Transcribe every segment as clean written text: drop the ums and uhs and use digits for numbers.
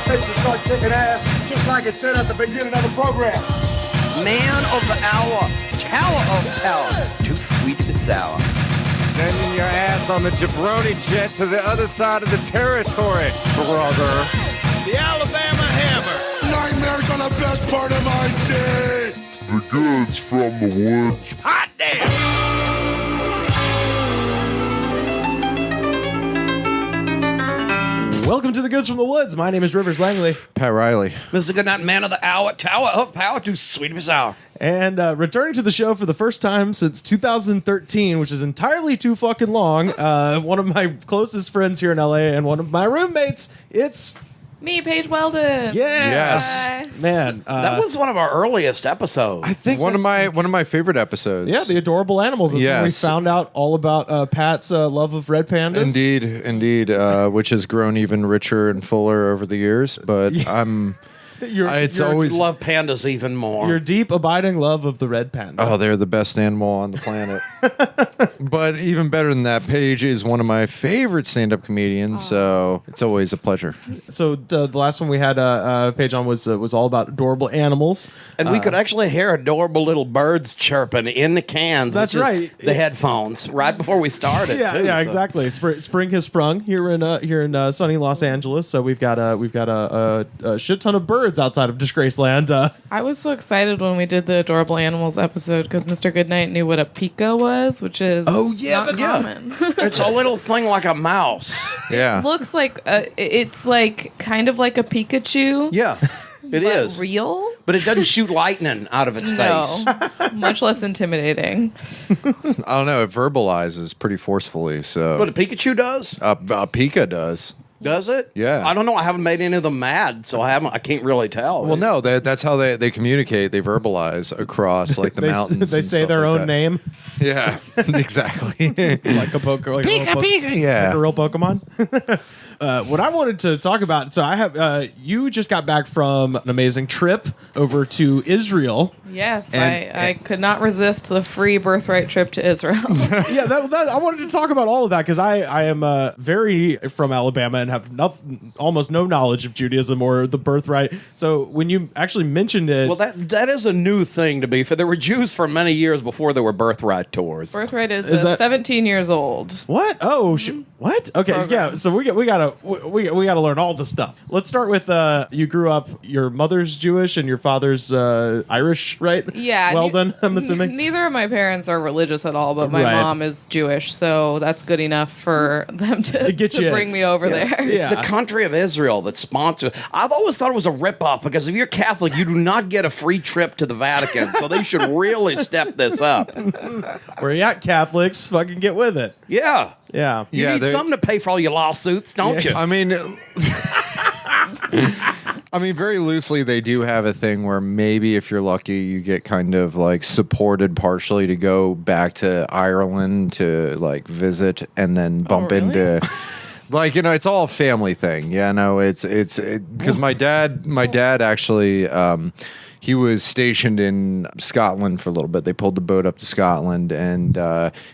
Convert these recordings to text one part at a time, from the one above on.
face to start kicking ass, just like it said at the beginning of the program. Man of the hour, tower of power, too sweet to be sour. Sending your ass on the jabroni jet to the other side of the territory, brother. The Alabama Hammer. Nightmares are the best part of my day. The goods from the wood. Hot damn! Welcome to the Goods from the Woods. My name is Rivers Langley. Pat Riley. Mr. Goodnight, man of the hour, tower of power, too sweet to be sour. And returning to the show for the first time since 2013, which is entirely too fucking long, one of my closest friends here in LA and one of my roommates, it's... Me, Paige Weldon. Yes. Man. That was one of our earliest episodes. I think one of my favorite episodes. Yeah, the adorable animals. That's when we found out all about Pat's love of red pandas. Indeed, which has grown even richer and fuller over the years. But it's always love pandas even more. Your deep, abiding love of the red panda. Oh, they're the best animal on the planet. But even better than that, Paige is one of my favorite stand-up comedians, so it's always a pleasure. So the last one we had Paige on was all about adorable animals. And we could actually hear adorable little birds chirping in the cans. That's which is right. The headphones, right before we started. Yeah, exactly. Spring has sprung here in sunny Los Angeles, so we've got a shit ton of birds outside of Disgraceland. I was so excited when we did the adorable animals episode because Mr. Goodnight knew what a pika was, which is not common. It's a little thing like a mouse. Yeah. It looks like it's like kind of like a Pikachu. Yeah, it is but real. But it doesn't shoot lightning out of its face. Much less intimidating. I don't know. It verbalizes pretty forcefully. So, But a Pikachu does. a Pika does. Does it? Yeah. I don't know. I haven't made any of them mad, so I can't really tell. Well, no, that's how they communicate. They verbalize across like the mountains. They and say stuff their like own that. name, Yeah, exactly. like a Pika. Yeah. Like a real Pokemon. What I wanted to talk about, so I have you just got back from an amazing trip over to Israel. Yes, I could not resist the free birthright trip to Israel. Yeah, I wanted to talk about all of that because I am very from Alabama and have almost no knowledge of Judaism or the birthright. So when you actually mentioned it, well, that is a new thing to be fair. There were Jews for many years before there were birthright tours. Birthright is that 17 years old. what? Oh, what? Okay, Program. yeah. So we gotta learn all the stuff. Let's start with you grew up. Your mother's Jewish and your father's Irish, right? Yeah. Weldon, I'm assuming. Neither of my parents are religious at all, but my Right. mom is Jewish, so that's good enough for them to Get you in. bring me over there. It's Yeah. the country of Israel that sponsors. I've always thought it was a ripoff because if you're Catholic, you do not get a free trip to the Vatican. So they should really step this up. Where you at, Catholics? Fucking get with it. Yeah. Yeah. You Yeah, need they- something to pay for all your lawsuits, don't you? I mean, very loosely, they do have a thing where maybe if you're lucky, you get kind of like supported partially to go back to Ireland to like visit and then bump really? into. Like, it's all a family thing. Yeah, no, it's because my dad actually, he was stationed in Scotland for a little bit. They pulled the boat up to Scotland, and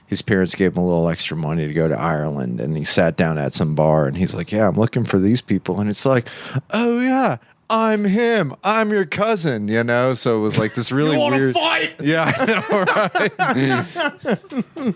his parents gave him a little extra money to go to Ireland. And he sat down at some bar, and he's like, "Yeah, I'm looking for these people." And it's like, "Oh yeah, I'm him. I'm your cousin." So it was like this really weird. Fight? Yeah, I know, right?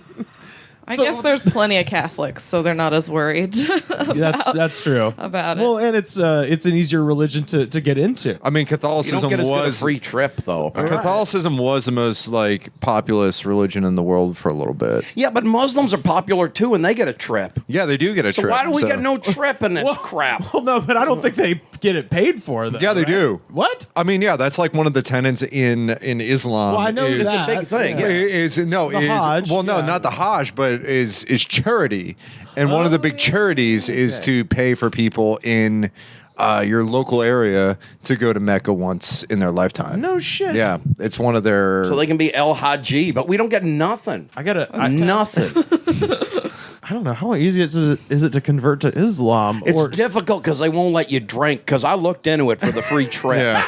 I guess there's plenty of Catholics, so they're not as worried That's true. about it. Well, and it's an easier religion to get into. I mean, You don't Catholicism get as good a was free trip, though. Catholicism was the most like populous religion in the world for a little bit. Yeah, but Muslims are popular, too, and they get a trip. Yeah, they do get a So trip. why do we get no trip in this crap? Well, no, but I don't think they get it paid for. Though, Yeah, they right? do. What? I mean, yeah, that's like one of the tenets in Islam. Well, I know is, that. It's a big thing, Yeah. yeah. The Hajj, well, no, yeah. not the Hajj, but is charity, and one of the big charities is to pay for people in your local area to go to Mecca once in their lifetime. No shit. Yeah, it's one of their. So they can be El Haji, but we don't get nothing. Nothing. I don't know how easy is it to convert to Islam. It's difficult because they won't let you drink. Because I looked into it for the free trip. Yeah.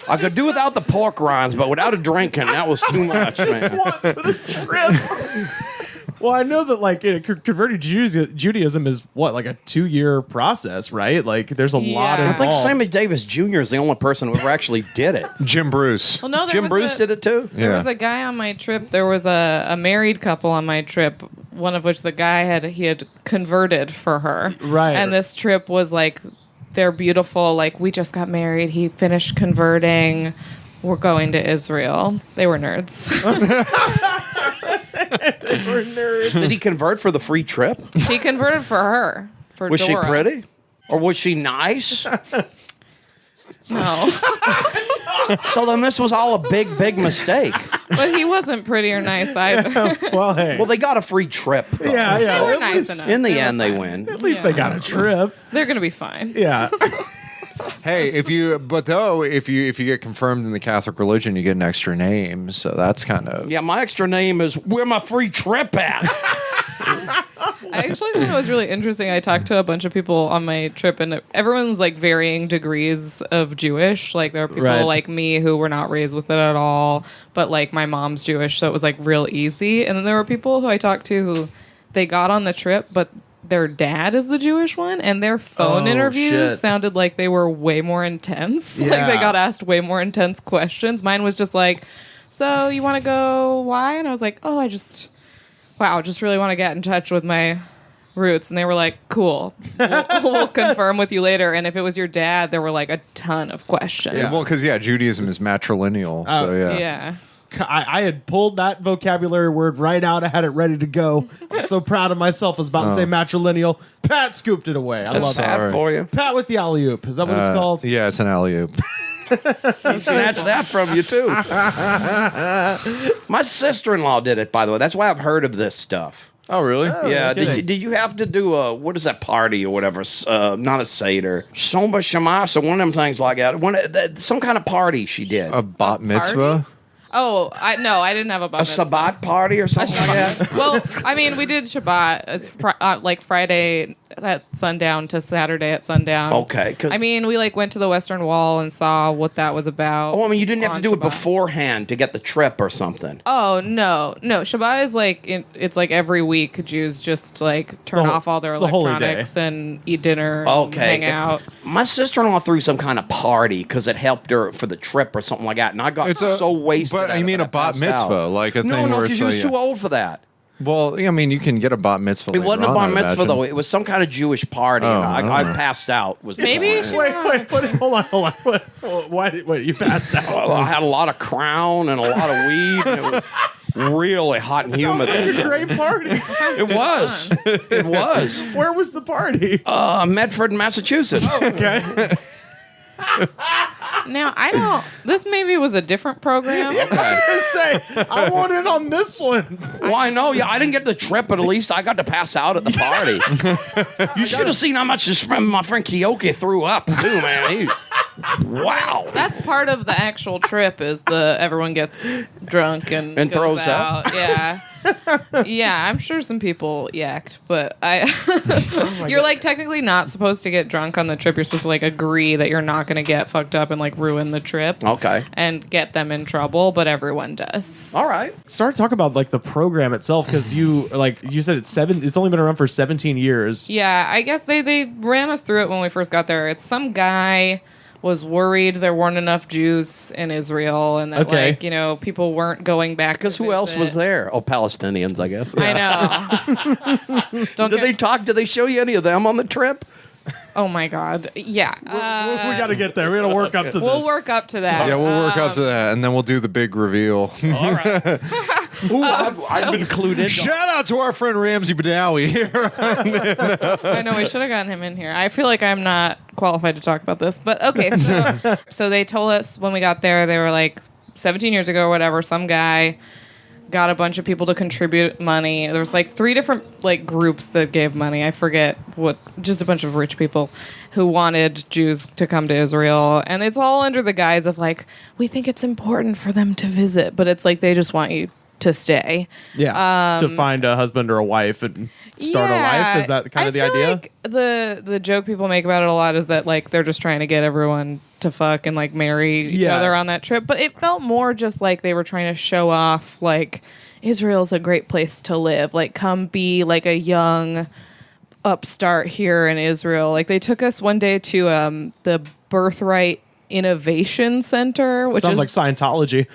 I could do without the pork rinds, but without a drinking, that was too much, man. for the trip. Well, I know that like converting to Judaism is what, like a 2-year process, right? Like there's a lot Yeah. I involved. think Sammy Davis Jr. is the only person who ever actually did it. Jim Bruce. Well, no, Jim Bruce did it too. There Yeah. was a guy on my trip. There was a married couple on my trip. One of which the guy had converted for her. Right. And this trip was like, they're beautiful. Like, we just got married. He finished converting. We're going to Israel. They were nerds. Did he convert for the free trip? He converted for her. For Was she Dora. pretty? Or was she nice? No. So then this was all a big mistake. But he wasn't pretty or nice either. Well, hey. Well, they got a free trip. Though. yeah. They were At nice least, enough. In the They were end, they fine. win. at least they got a trip. They're going to be fine. Yeah. Hey, if you get confirmed in the Catholic religion, you get an extra name. So that's kind of Yeah, my extra name is where my free trip at. I actually thought it was really interesting. I talked to a bunch of people on my trip, and everyone's like varying degrees of Jewish. Like there are people Right. like me who were not raised with it at all, but like my mom's Jewish, so it was like real easy. And then there were people who I talked to who they got on the trip, but their dad is the Jewish one, and their phone Oh, interviews shit. sounded like they were way more intense. Like they Yeah. got asked way more intense questions. Mine was just like, "So you want to go? Why?" And I was like, "Oh, I just really want to get in touch with my roots." And they were like, "Cool, we'll confirm with you later." And if it was your dad, there were like a ton of questions. Yeah. well, because Judaism is matrilineal. So yeah. Yeah. I had pulled that vocabulary word right out. I had it ready to go. I'm so proud of myself. I was about to say matrilineal. Pat scooped it away. I That's love sad that. for you. Pat with the alley-oop. Is that what it's called? Yeah, it's an alley-oop. He snatched that from you too. My sister-in-law did it, by the way. That's why I've heard of this stuff. Oh, really? Yeah, kidding. did you have to do what is that party or whatever? Not a Seder. Shoma Shemasa, one of them things like that. Some kind of party she did. A bat mitzvah? Oh, I didn't have a A bat mitzvah. Sabbat party or something like that? Well, I mean, we did Shabbat. It's like Friday at sundown to Saturday at sundown. Okay, 'cause- I mean, we like went to the Western Wall and saw what that was about. Oh, I mean, you didn't have to on do it Shabbat. beforehand to get the trip or something. Oh no! Shabbat is like it's like every week Jews just like turn the- off all their it's the holy electronics and eat dinner. And Okay. hang out. My sister-in-law threw some kind of party because it helped her for the trip or something like that, and I got so wasted. But at I it mean that a bat passed mitzvah, out. like a No, thing no, where because it's she was like, too old for that. well, I mean, you can get a bat mitzvah. It wasn't a later bar on, I mitzvah imagine. though. It was some kind of Jewish party. Oh, and I I don't know. passed out. Was the Maybe point. she Hold on. Wait, you passed out. Well, I had a lot of Crown and a lot of weed, and it was really hot and humid. Sounds like a great party. It was. It was. Where was the party? Medford, Massachusetts. Okay. Now I don't. This maybe was a different program. I was gonna say I want in on this one. Well, I know. Yeah, I didn't get the trip, but at least I got to pass out at the party. You should have seen how much my friend Kiyoki threw up too, man. Wow. That's part of the actual trip is everyone gets drunk and goes throws out. up. Yeah. Yeah, I'm sure some people yacked, but you're like technically not supposed to get drunk on the trip. You're supposed to like agree that you're not going to get fucked up and like ruin the trip. Okay. And get them in trouble, but everyone does. All right. Start talking about like the program itself because you said it's only been around for 17 years. Yeah, I guess they ran us through it when we first got there. It's some guy was worried there weren't enough Jews in Israel and that Okay. people weren't going back Because to who else visit. was there? Oh, Palestinians, I guess. I know. Don't Did get- they talk? Did they show you any of them on the trip? Oh my God. Yeah. We got to get there. We got to work up to this. We'll work up to that. Yeah, we'll work up to that, and then we'll do the big reveal. All right. Ooh, I've been clued in. Shout out to our friend Ramsey Badawi here. I know we should have gotten him in here. I feel like I'm not qualified to talk about this, but okay. So they told us when we got there, they were like 17 years ago or whatever, some guy got a bunch of people to contribute money. There was like 3 different like groups that gave money. I forget what, just a bunch of rich people who wanted Jews to come to Israel. And it's all under the guise of like, we think it's important for them to visit, but it's like they just want you to stay. Yeah. To find a husband or a wife and start a life. Is that kind of the I feel idea? like the joke people make about it a lot is that like they're just trying to get everyone to fuck and like marry each Yeah. other on that trip. But it felt more just like they were trying to show off like Israel's a great place to live. Like, come be like a young upstart here in Israel. Like, they took us one day to the Birthright Innovation Center, which Sounds is like Scientology.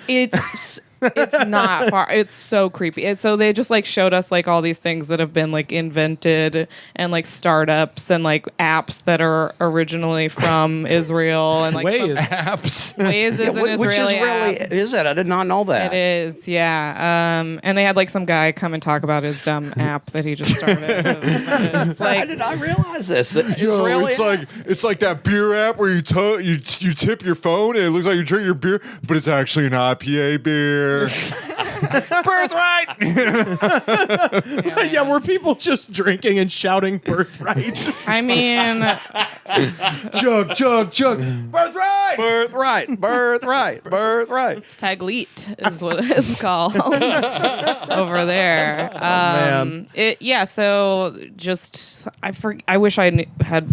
it's not far. It's so creepy. So they just like showed us like all these things that have been like invented and like startups and like apps that are originally from Israel and like Waze. Apps. Waze is an Which Israeli Israeli app. is it? I did not know that. It is, yeah. And they had like some guy come and talk about his dumb app that he just started. It's I like, did not realize this. Yo, Israeli it's like that beer app where you tip your phone and it looks like you drink your beer, but it's actually an IPA beer. Birthright. Yeah, were people just drinking and shouting birthright? I mean, Chug, chug, chug. Birthright! Birthright. Taglit is what it's called over there. man. So just I wish I had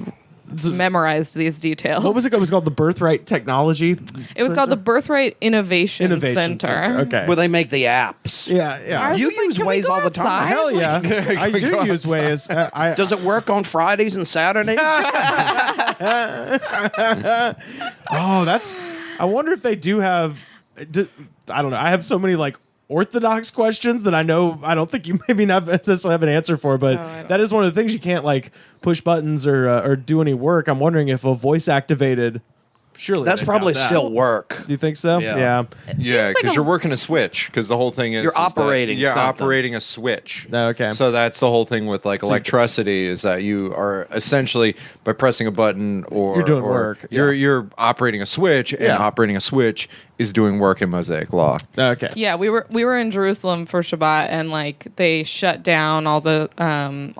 memorized these details. What was it called? It was called the Birthright Technology. It was called the Birthright Innovation Center. Okay. Where they make the apps. Yeah, I yeah. was You just like, use can we Waze go all the time. outside? Hell yeah. I do go use Waze. Does it work on Fridays and Saturdays? Oh, I wonder if they do have. I don't know. I have so many like orthodox questions that I don't think you maybe not necessarily have an answer for, but that is one of the things you can't like push buttons or do any work. I'm wondering if a voice activated. Surely That's they've probably got that. still work. Do you think so? Yeah. Yeah, like because a- you're working a switch. Because the whole thing is You're operating You're something. operating a switch. Oh, okay. So that's the whole thing with like electricity is that you are essentially by pressing a button or You're doing or work. You're operating a switch, and Yeah. operating a switch is doing work in Mosaic law. Okay. Yeah, we were in Jerusalem for Shabbat, and like they shut down all the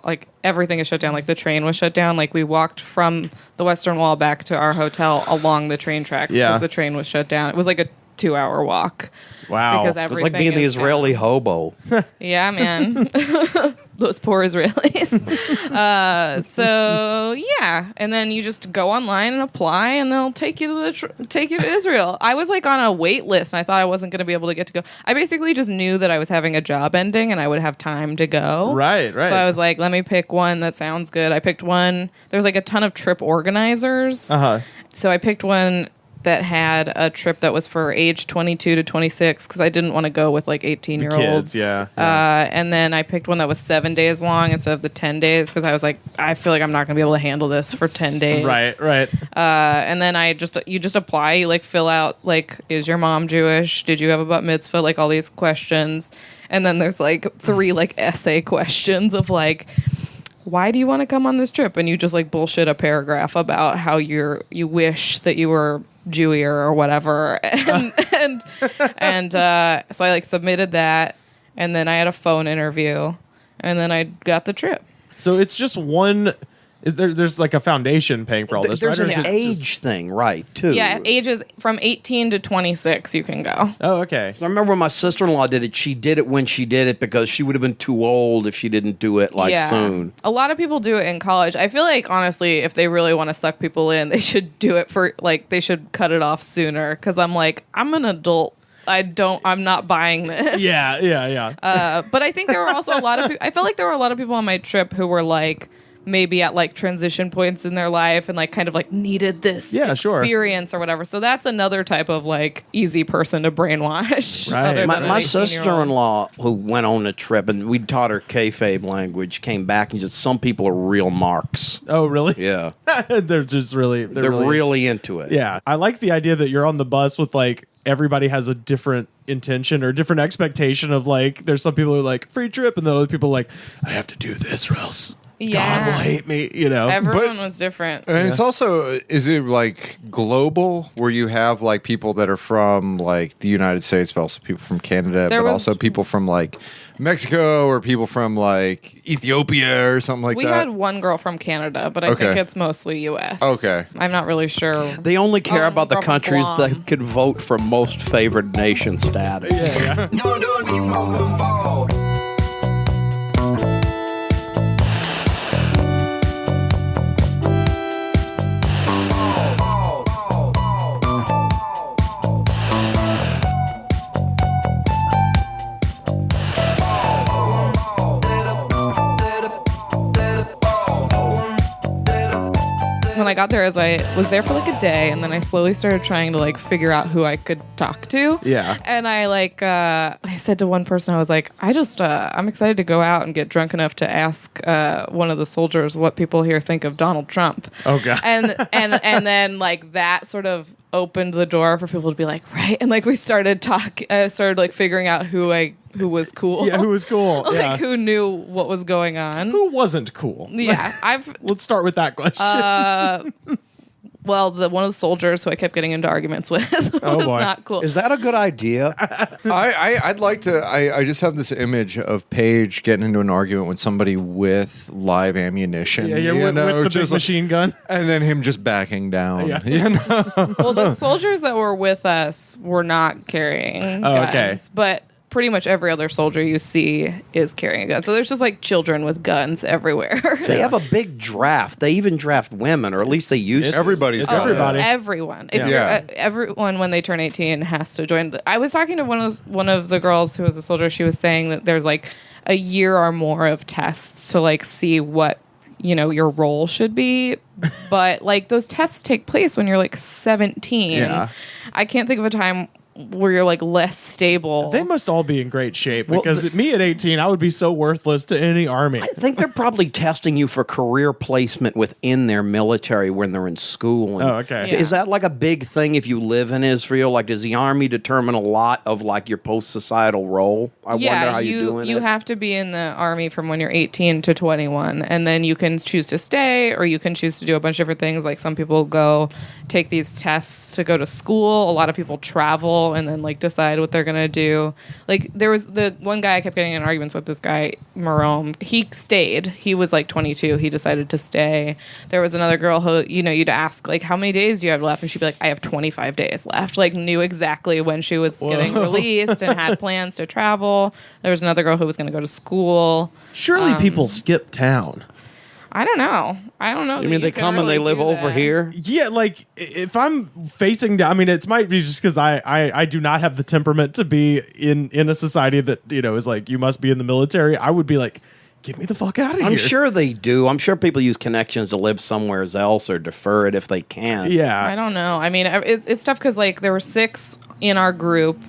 like everything is shut down. Like the train was shut down. Like we walked from the Western Wall back to our hotel along the train tracks because Yeah. the train was shut down. It was like a 2-hour walk. Wow. Because It's everything like being the is down. Israeli hobo. Yeah, man. Those poor Israelis. So yeah, and then you just go online and apply, and they'll take you to take you to Israel. I was like on a wait list, and I thought I wasn't going to be able to get to go. I basically just knew that I was having a job ending, and I would have time to go. Right. So I was like, let me pick one that sounds good. I picked one. There's like a ton of trip organizers. Uh-huh. So I picked one that had a trip that was for age 22 to 26 because I didn't want to go with like 18-year-olds. kids, yeah. And then I picked one that was 7 days long instead of the 10 days because I was like, I feel like I'm not going to be able to handle this for 10 days. Right. And then you just apply, you like fill out like, is your mom Jewish? Did you have a bat mitzvah? Like all these questions. And then there's like 3 like essay questions of like, why do you want to come on this trip? And you just like bullshit a paragraph about how you wish that you were Jewier or whatever. And so I like submitted that, and then I had a phone interview, and then I got the trip. So it's just one. There's like a foundation paying for all this. There's right? Or an is it age just- thing, right, too. Yeah, ages from 18 to 26 you can go. Oh, okay. I remember when my sister-in-law did it, she did it when she did it because she would have been too old if she didn't do it soon. A lot of people do it in college. I feel like honestly, if they really want to suck people in, they should do it for like they should cut it off sooner. Because I'm like, I'm an adult. I'm not buying this. Yeah. But I think there were also a lot of people. I felt like there were a lot of people on my trip who were like maybe at like transition points in their life and like kind of like needed this experience or whatever. So that's another type of like easy person to brainwash. Right. other than My an 18-year-old. sister-in-law, who went on a trip, and we taught her kayfabe language, came back and said, some people are real marks. Oh, really? Yeah. They're just really. They're really into it. Yeah. I like the idea that you're on the bus with like everybody has a different intention or different expectation of like. There's some people who are like free trip, and then other people are like I have to do this or else God will hate me. You know. Everyone was different. And it's also, is it like global where you have like people that are from like the United States, but also people from Canada, but also people from like Mexico or people from like Ethiopia or something like We that? had one girl from Canada, but I think it's mostly U.S. Okay. I'm not really sure. They only care about the girl from countries Guam. that could vote for most favored nation status. Yeah. got there is I was there for like a day, and then I slowly started trying to like figure out who I could talk to. Yeah. And I like I said to one person, I was like, I'm excited to go out and get drunk enough to ask one of the soldiers what people here think of Donald Trump. Oh god. And then like that sort of opened the door for people to be like, right, and like we started like figuring out who was cool. Yeah, who was cool? Like Yeah. who knew what was going on. Who wasn't cool? Yeah, Let's start with that question. well, one of the soldiers who I kept getting into arguments with was boy. not cool. Is that a good idea? I'd like to. I just have this image of Paige getting into an argument with somebody with live ammunition. Yeah, with the big machine gun. and then him just backing down. Yeah. You know? Well, the soldiers that were with us were not carrying guns, okay. but pretty much every other soldier you see is carrying a gun. So there's just like children with guns everywhere. They have a big draft. They even draft women, or at least they used to. Everybody's It's got everybody. Everyone. If Yeah. you're, everyone when they turn 18 has to join. I was talking to one of the girls who was a soldier. She was saying that there's like a year or more of tests to like see what your role should be, but like those tests take place when you're like 17. Yeah. I can't think of a time where you're like less stable. They must all be in great shape because me at 18, I would be so worthless to any army. I think they're probably testing you for career placement within their military when they're in school. And Oh, okay. Yeah. Is that like a big thing if you live in Israel? Like, does the army determine a lot of like your post-societal role? I wonder how you're doing you it. have to be in the army from when you're 18 to 21, and then you can choose to stay or you can choose to do a bunch of different things. Like some people go take these tests to go to school. A lot of people travel and then like decide what they're gonna do. Like there was the one guy I kept getting in arguments with, this guy Marome. He stayed. He was like 22. He decided to stay. There was another girl who you'd ask like, how many days do you have left, and she'd be like, I have 25 days left. Like knew exactly when she was getting released and had plans to travel. There was another girl who was gonna go to school. Surely people skip town. I don't know. You mean they can come and they really live do over that. here? Yeah, like if I'm facing down, I mean, it might be just because I do not have the temperament to be in a society that is like you must be in the military. I would be like, get me the fuck out of here. I'm sure they do. I'm sure people use connections to live somewhere else or defer it if they can. Yeah, I don't know. I mean, it's tough because like there were 6 in our group.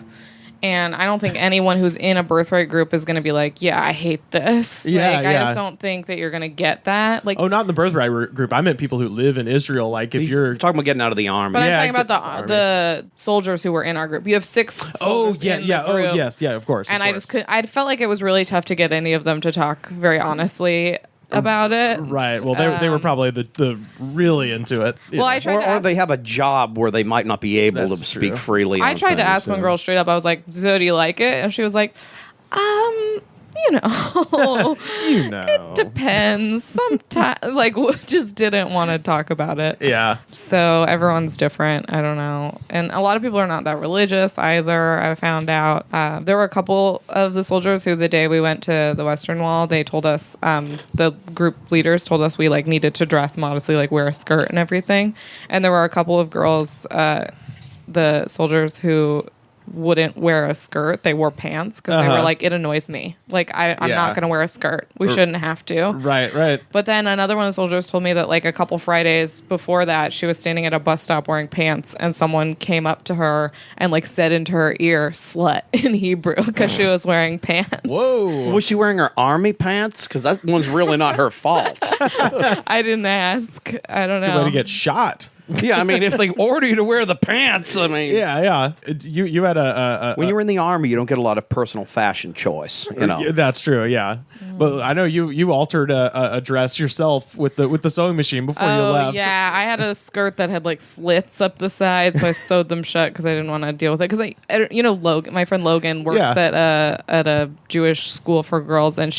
And I don't think anyone who's in a birthright group is going to be like, yeah, I hate this. Yeah, I just don't think that you're going to get that. Like, Oh, not in the birthright group. I meant people who live in Israel. Like if you're Talking about getting out of the army. but Yeah, I'm talking about army. the soldiers who were in our group. You have 6. Oh soldiers yeah, in the yeah. Oh group. yes, yeah. Of course. And of I course. just could. I felt like it was really tough to get any of them to talk very honestly about it. Right. Well, they were probably the really into it. you Well, know. I tried or, to or ask. they have a job where they might not be able to That's speak true. freely. I on tried to things, ask one girl straight up. I was like, "So do you like it?" And she was like, you know, it depends. Sometimes, like, just didn't want to talk about it. Yeah. So everyone's different. I don't know. And a lot of people are not that religious either, I found out. There were a couple of the soldiers who, the day we went to the Western Wall, they told us, the group leaders told us we, like, needed to dress modestly, like, wear a skirt and everything. And there were a couple of girls, the soldiers who wouldn't wear a skirt. They wore pants because they were like, it annoys me. Like, I'm Yeah. not going to wear a skirt. We shouldn't have to. Right. But then another one of the soldiers told me that like a couple Fridays before that, she was standing at a bus stop wearing pants, and someone came up to her and like said into her ear, "slut" in Hebrew because she was wearing pants. Whoa. Was she wearing her army pants? Because that one's really not her fault. I didn't ask. I don't Good way know. to get shot. Yeah, I mean, if they order you to wear the pants, I mean, Yeah. You had a when you're in the army, you don't get a lot of personal fashion choice. You know, Yeah, that's true. Yeah, but I know you altered a dress yourself with the sewing machine before you left. Yeah, I had a skirt that had like slits up the side, so I sewed them shut because I didn't want to deal with it. Because Logan, my friend Logan, works at a Jewish school for girls, and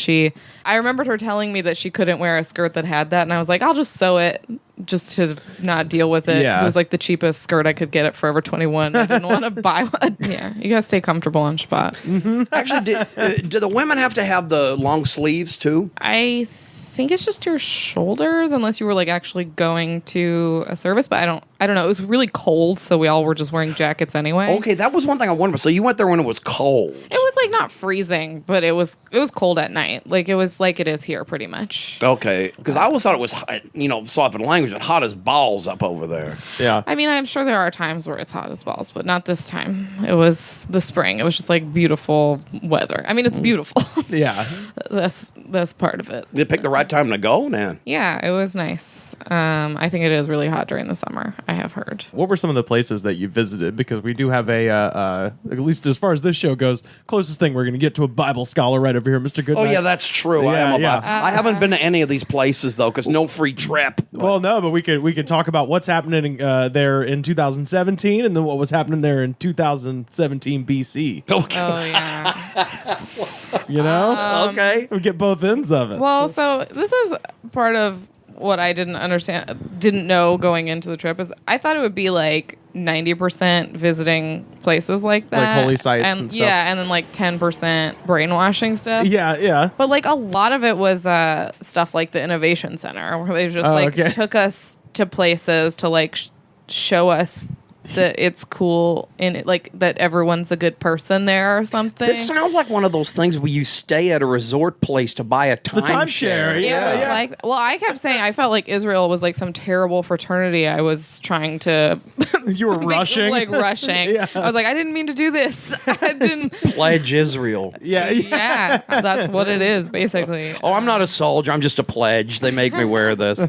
I remembered her telling me that she couldn't wear a skirt that had that, and I was like, I'll just sew it just to not deal with it. 'Cause Yeah. it was like the cheapest skirt I could get at Forever 21. I didn't want to buy one. Yeah, you gotta stay comfortable on Shabbat. actually, do the women have to have the long sleeves too? I think it's just your shoulders, unless you were like actually going to a service. But I don't know. It was really cold, so we all were just wearing jackets anyway. Okay, that was one thing I wondered. So you went there when it was cold. It was like not freezing, but it was cold at night. Like it was like it is here, pretty much. Okay, because I always thought it was, sorry for the language, but hot as balls up over there. Yeah. I mean, I'm sure there are times where it's hot as balls, but not this time. It was the spring. It was just like beautiful weather. I mean, it's beautiful. Yeah. Mm. That's part of it. You picked the right time to go, man. Yeah, it was nice. I think it is really hot during the summer, I have heard. What were some of the places that you visited? Because we do have at least as far as this show goes, closest thing we're going to get to a Bible scholar right over here, Mr. Goodnight. Oh, yeah, that's true. I am Yeah, about. I haven't been to any of these places, though, because no free trip. Well, no, but we could talk about what's happening there in 2017 and then what was happening there in 2017 BC. Okay. Oh, yeah. You know? Okay. We get both ends of it. Well, so this is part of what I didn't know going into the trip is I thought it would be like 90% visiting places like that. Like holy sites and stuff. Yeah, and then like 10% brainwashing stuff. Yeah. But like a lot of it was stuff like the Innovation Center where they just took us to places to like show us that it's cool and it, like that everyone's a good person there or something. This sounds like one of those things where you stay at a resort place to buy a timeshare. Yeah. It was like, well, I kept saying I felt like Israel was like some terrible fraternity. I was trying to. You were rushing. Like rushing. Yeah. I was like, I didn't mean to do this. I didn't. Pledge Israel. Yeah. Yeah, that's what it is basically. Oh, I'm not a soldier. I'm just a pledge. They make me wear this.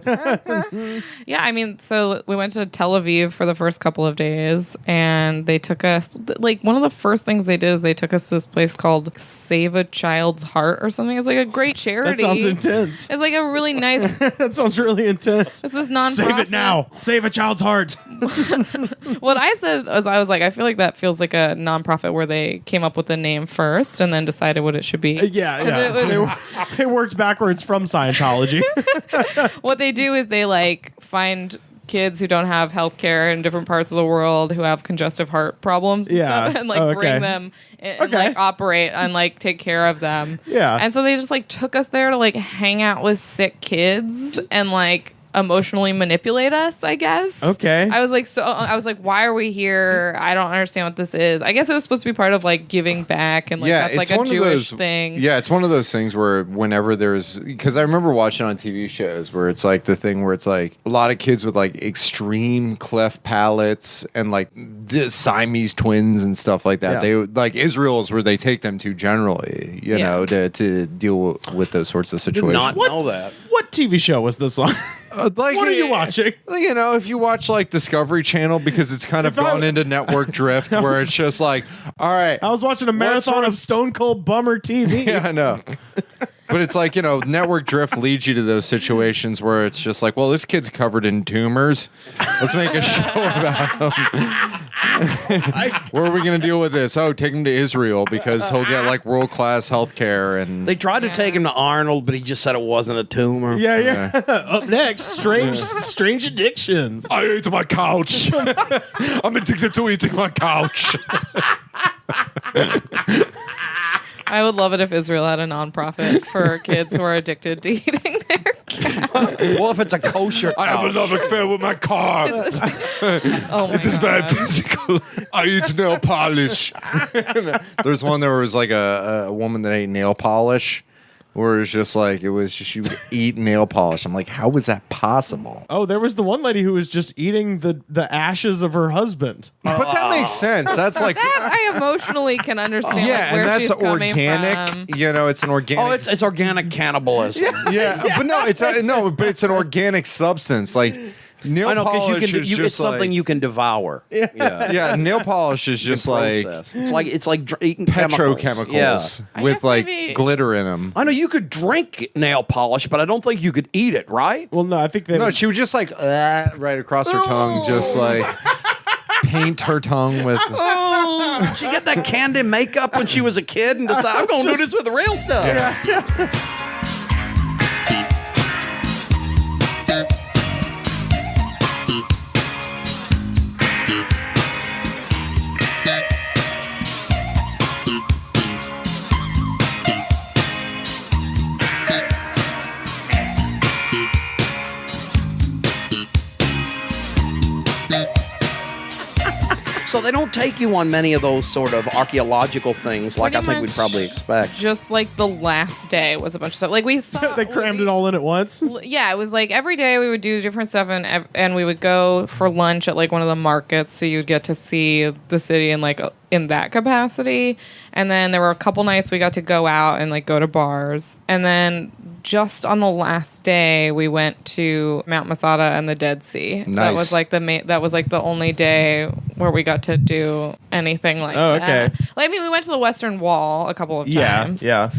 Yeah, I mean, so we went to Tel Aviv for the first couple of days, and they took us, like, one of the first things they did is they took us to this place called Save a Child's Heart or something. It's like a great charity. That sounds intense. It's like a really nice, That sounds really intense. it's this nonprofit. Save it now. Save a child's heart. What I said was, I was like, I feel like that feels like a nonprofit where they came up with the name first and then decided what it should be. Yeah. It worked backwards from Scientology. What they do is they like find kids who don't have health care in different parts of the world who have congestive heart problems and stuff, and like bring them and like operate and like take care of them. Yeah. And so they just like took us there to like hang out with sick kids and like emotionally manipulate us, I guess. Okay. I was like, why are we here? I don't understand what this is. I guess it was supposed to be part of like giving back and like that's like a Jewish thing. Yeah, it's one of those things where whenever because I remember watching on TV shows where it's like the thing where it's like a lot of kids with like extreme cleft palates and like Siamese twins and stuff like that. Yeah. They like Israel is where they take them to generally, you know, to deal with those sorts of situations. Did not know that. What TV show was this on? Like, what are you watching? You know, if you watch like Discovery Channel, because it's kind of gone into network drift where it's just like, all right. I was watching a marathon of Stone Cold Bummer TV. Yeah, I know. But it's like, you know, network drift leads you to those situations where it's just like, well, this kid's covered in tumors. Let's make a show about him. Where are we going to deal with this? Oh, take him to Israel because he'll get like world-class health care. And They tried to take him to Arnold, but he just said it wasn't a tumor. Yeah. Up next, strange addictions. I ate my couch. I'm addicted to eating my couch. I would love it if Israel had a nonprofit for kids who are addicted to eating their cow. Well, if it's a kosher I have a love affair with my car. Oh my It is very God. physical. I eat nail polish. there's one there was like a woman that ate nail polish. Where it's just like, she would eat nail polish. I'm like, how was that possible? Oh, there was the one lady who was just eating the ashes of her husband. But that makes sense. That's like, That I emotionally can understand yeah, like, where and that's she's coming organic. from. You know, it's an organic. Oh, it's organic cannibalism. yeah, but no, it's an organic substance. Like nail I know, polish because is just it's something like, you can devour. Yeah. nail polish is just like it's like eating chemicals. petrochemicals Yeah. I with guess like maybe- glitter in them. I know you could drink nail polish, but I don't think you could eat it, right? Well, no, I think they. No, she would just like right across her tongue, just like paint her tongue with. Oh, she got that candy makeup when she was a kid and decided, I'm going to do this with the real stuff. So they don't take you on many of those sort of archaeological things like I Pretty think we'd much probably expect. Just like the last day was a bunch of stuff. Like we saw, They crammed it all in at once. Yeah, it was like every day we would do different stuff, and we would go for lunch at like one of the markets, so you'd get to see the city in like in that capacity. And then there were a couple nights we got to go out and like go to bars, and then just on the last day we went to Mount Masada and the Dead Sea. Nice. That was like that was like the only day where we got to do anything like Oh, that. okay. Like, I mean, we went to the Western Wall a couple of times. Yeah.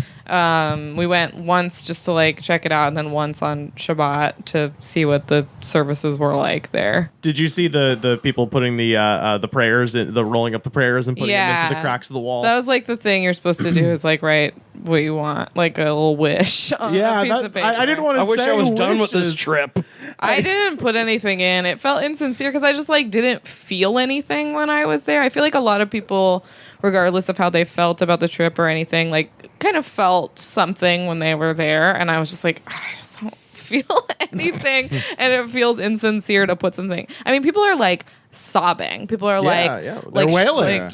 We went once just to like check it out, and then once on Shabbat to see what the services were like there. Did you see the people putting the prayers, the rolling up the prayers and putting them into the cracks of the wall? That was like the thing you're supposed to do is like write what you want, like a little wish on a piece of paper. I didn't want to I wish say I was done with this wishes. trip. I didn't put anything in. It felt insincere because I just like didn't feel anything when I was there. I feel like a lot of people, regardless of how they felt about the trip or anything, like kind of felt something when they were there, and I was just like, I just don't feel anything, and it feels insincere to put something. I mean, people are like sobbing. People are They're like wailing.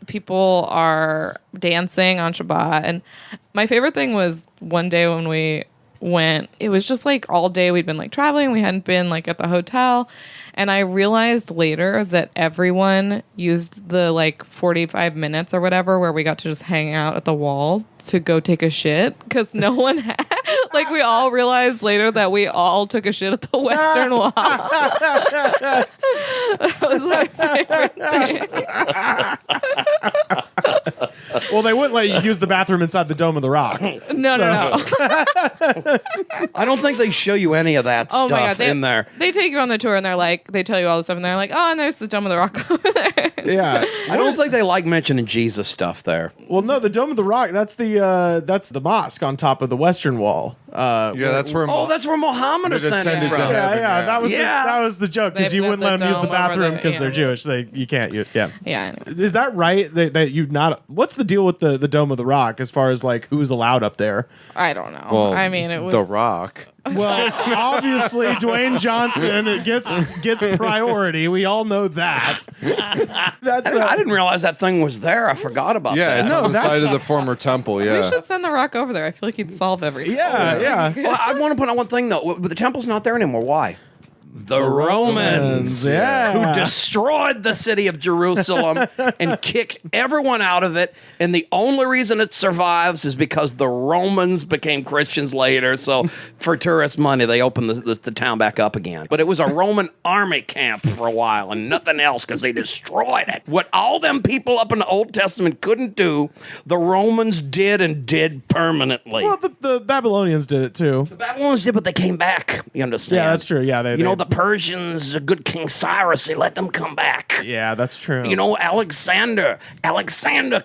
People are dancing on Shabbat, and my favorite thing was one day when we went, it was just like all day we'd been like traveling, we hadn't been like at the hotel, and I realized later that everyone used the like 45 minutes or whatever where we got to just hang out at the wall to go take a shit, because no one had, like, we all realized later that we all took a shit at the Western Wall. That was my favorite thing. Well, they wouldn't let you use the bathroom inside the Dome of the Rock. No. I don't think they show you any of that Oh stuff my God, in there. They take you on the tour and they're like, they tell you all this stuff and they're like, oh, and there's the Dome of the Rock over there. Yeah. I don't think they like mentioning Jesus stuff there. Well, no, the Dome of the Rock, that's the mosque on top of the Western Wall. Yeah, that's where. Oh, that's where Muhammad ascended ascended from. to heaven. Yeah, that was the joke, because They've you got wouldn't let the them use the dome over bathroom there, because yeah. they're Jewish. You can't. Yeah. Yeah. Anyway. Is that right? That you not? What's the deal with the Dome of the Rock as far as like who's allowed up there? I don't know. Well, I mean, it was The Rock. Well, obviously Dwayne Johnson gets priority. We all know that. That's I didn't realize that thing was there. I forgot about Yeah, that. it's No, on the that's- side of the former temple. We Yeah. should send the Rock over there. I feel like he'd solve everything. yeah. Well, I want to put on one thing, though. But the temple's not there anymore. Why? The Romans. Yeah. Who destroyed the city of Jerusalem and kicked everyone out of it. And the only reason it survives is because the Romans became Christians later. So for tourist money, they opened the town back up again. But it was a Roman army camp for a while and nothing else, because they destroyed it. What all them people up in the Old Testament couldn't do, the Romans did, and did permanently. Well, the Babylonians did it too. The Babylonians did, but they came back. You understand? Yeah, that's true. Yeah, You know, the Persians, a good King Cyrus, they let them come back. Yeah, that's true. You know, Alexander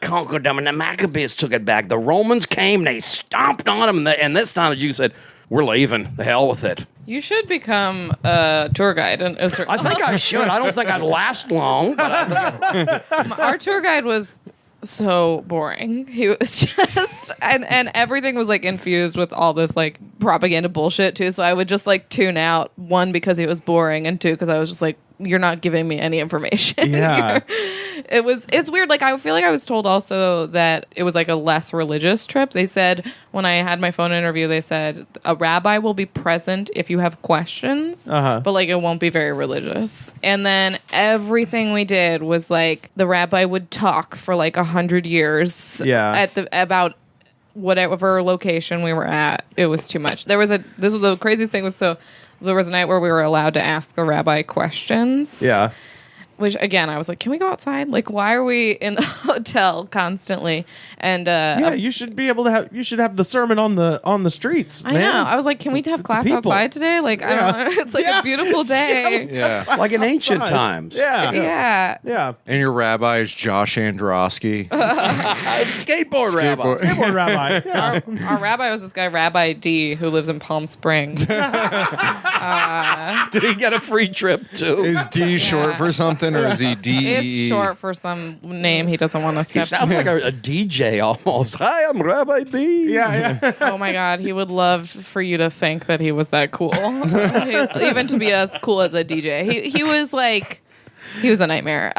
conquered them, and the Maccabees took it back. The Romans came, they stomped on them, and this time the Jews said, we're leaving. The hell with it. You should become a tour guide. I think I should. I don't think I'd last long. But Our tour guide was so boring. He was just and everything was like infused with all this like propaganda bullshit too. So I would just like tune out, one, because he was boring, and two, because I was just like, you're not giving me any information. Yeah. It's weird. Like, I feel like I was told also that it was like a less religious trip. They said when I had my phone interview, they said a rabbi will be present if you have questions, but like it won't be very religious. And then everything we did was like the rabbi would talk for like 100 years. Yeah. About whatever location we were at. It was too much. This was the craziest thing was, so there was a night where we were allowed to ask the rabbi questions. Yeah. Which, again, I was like, can we go outside? Like, why are we in the hotel constantly? And Yeah, you should be able to have. You should have the sermon on the streets. I man. know. I was like, can we have class people. outside today? Like, I don't know. It's like a beautiful day. Yeah. like in ancient outside. times. Yeah. Yeah. And your rabbi is Josh Androsky. Skateboard rabbi. Skateboard rabbi. Yeah. Our rabbi was this guy, Rabbi D, who lives in Palm Springs. Did he get a free trip too? Is D short for something, or is he D? It's short for some name he doesn't want to He step. sounds like a DJ almost. Hi, I'm Rabbi D. Yeah. Oh my God, he would love for you to think that he was that cool, even to be as cool as a DJ. He was like He was a nightmare.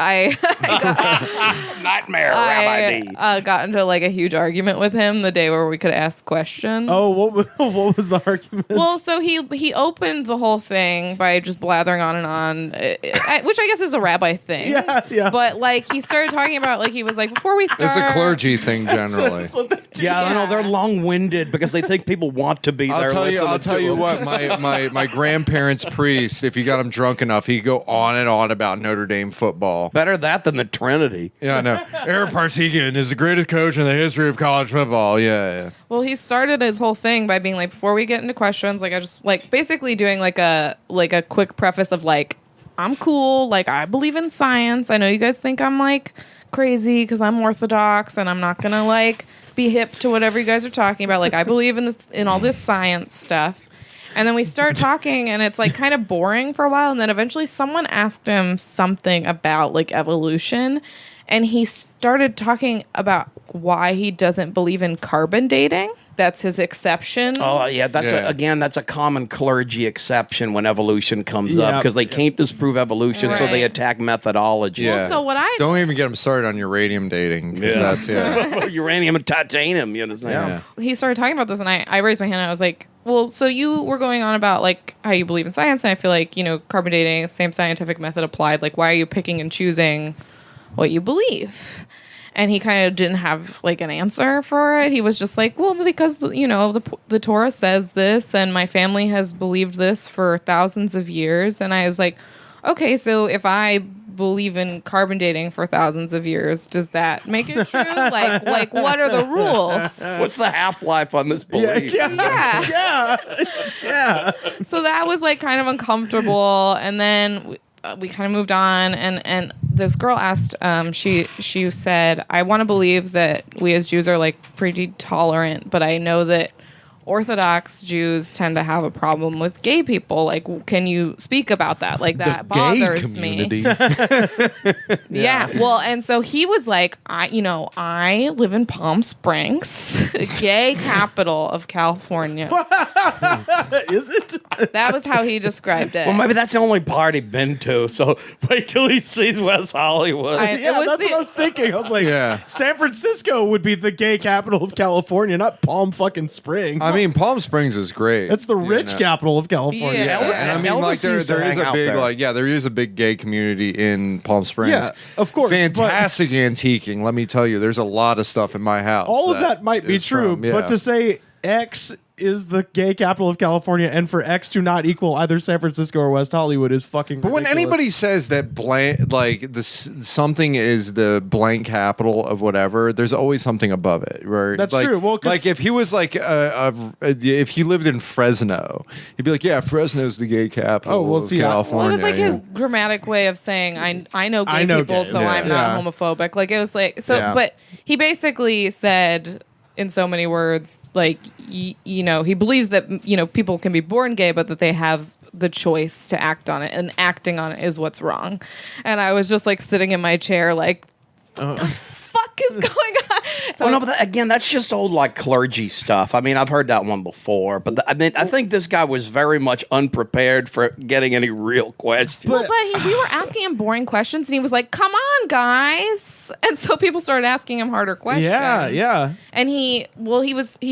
Nightmare, Rabbi D. I got into like a huge argument with him the day where we could ask questions. Oh, what was the argument? Well, so he opened the whole thing by just blathering on and on, which I guess is a rabbi thing. Yeah. But like he started talking about like he was like before we start. It's a clergy thing generally. That's what they do. Yeah, I know they're long-winded because they think people want to be there. I'll tell you what. My grandparents' priest, if you got him drunk enough, he'd go on and on about Notre Dame football. Better that than the Trinity. Yeah, I know. Aaron Parsegian is the greatest coach in the history of college football. Yeah. Well, he started his whole thing by being like, before we get into questions, like I just like basically doing like a quick preface of like, I'm cool, like I believe in science. I know you guys think I'm like crazy because I'm Orthodox and I'm not gonna like be hip to whatever you guys are talking about. Like I believe in this, in all this science stuff. And then we start talking and it's like kind of boring for a while. And then eventually someone asked him something about like evolution. And he started talking about why he doesn't believe in carbon dating. That's his exception. Oh, yeah. That's a common clergy exception when evolution comes up because they can't disprove evolution, so they Right. attack methodology. Well, so what I Don't even get him started on uranium dating. 'Cause that's Uranium and titanium, you understand? he started talking about this and I raised my hand and I was like, well, so you were going on about like how you believe in science and I feel like, carbon dating, same scientific method applied. Like, why are you picking and choosing what you believe? And he kind of didn't have like an answer for it. He was just like, well, because, the Torah says this and my family has believed this for thousands of years. And I was like, okay, so if I believe in carbon dating for thousands of years, does that make it true? like what are the rules? What's the half-life on this belief? Yeah. So that was like kind of uncomfortable. And then we kind of moved on and this girl asked, she said, I want to believe that we as Jews are like pretty tolerant, but I know that Orthodox Jews tend to have a problem with gay people. Like, can you speak about that? Like, that bothers me. Yeah. Well, and so he was like, I live in Palm Springs, gay capital of California. Is it? That was how he described it. Well, maybe that's the only part he'd been to, so wait till he sees West Hollywood. Yeah, that's what I was thinking. I was like, San Francisco would be the gay capital of California, not Palm fucking Springs. I mean, Palm Springs is great. That's the rich capital of California. Yeah. And I mean, Elvis like there used to is hang a out big there. there is a big gay community in Palm Springs. Yeah, of course, but- Fantastic antiquing. Let me tell you, there's a lot of stuff in my house. All of that might be is true, from- but to say X is the gay capital of California and for X to not equal either San Francisco or West Hollywood is fucking But when ridiculous. anybody says that blank, like this, something is the blank capital of whatever, there's always something above it. Right? That's like, true. Well, 'cause- like if he was like, if he lived in Fresno, he'd be like, yeah, Fresno's the gay capital Oh, well, of see, California. Well, it was like yeah. his dramatic way of saying, I know gay I know people, gays. so Yeah. I'm not Yeah. homophobic. Like, it was like, so, Yeah. but he basically said, in so many words, like, he believes that, people can be born gay, but that they have the choice to act on it, and acting on it is what's wrong. And I was just like sitting in my chair, like, what the fuck is going on? So, Well, no, but again, that's just old like clergy stuff. I mean, I've heard that one before, but I think this guy was very much unprepared for getting any real questions. but we were asking him boring questions, and he was like, "Come on, guys!" And so people started asking him harder questions. Yeah. And he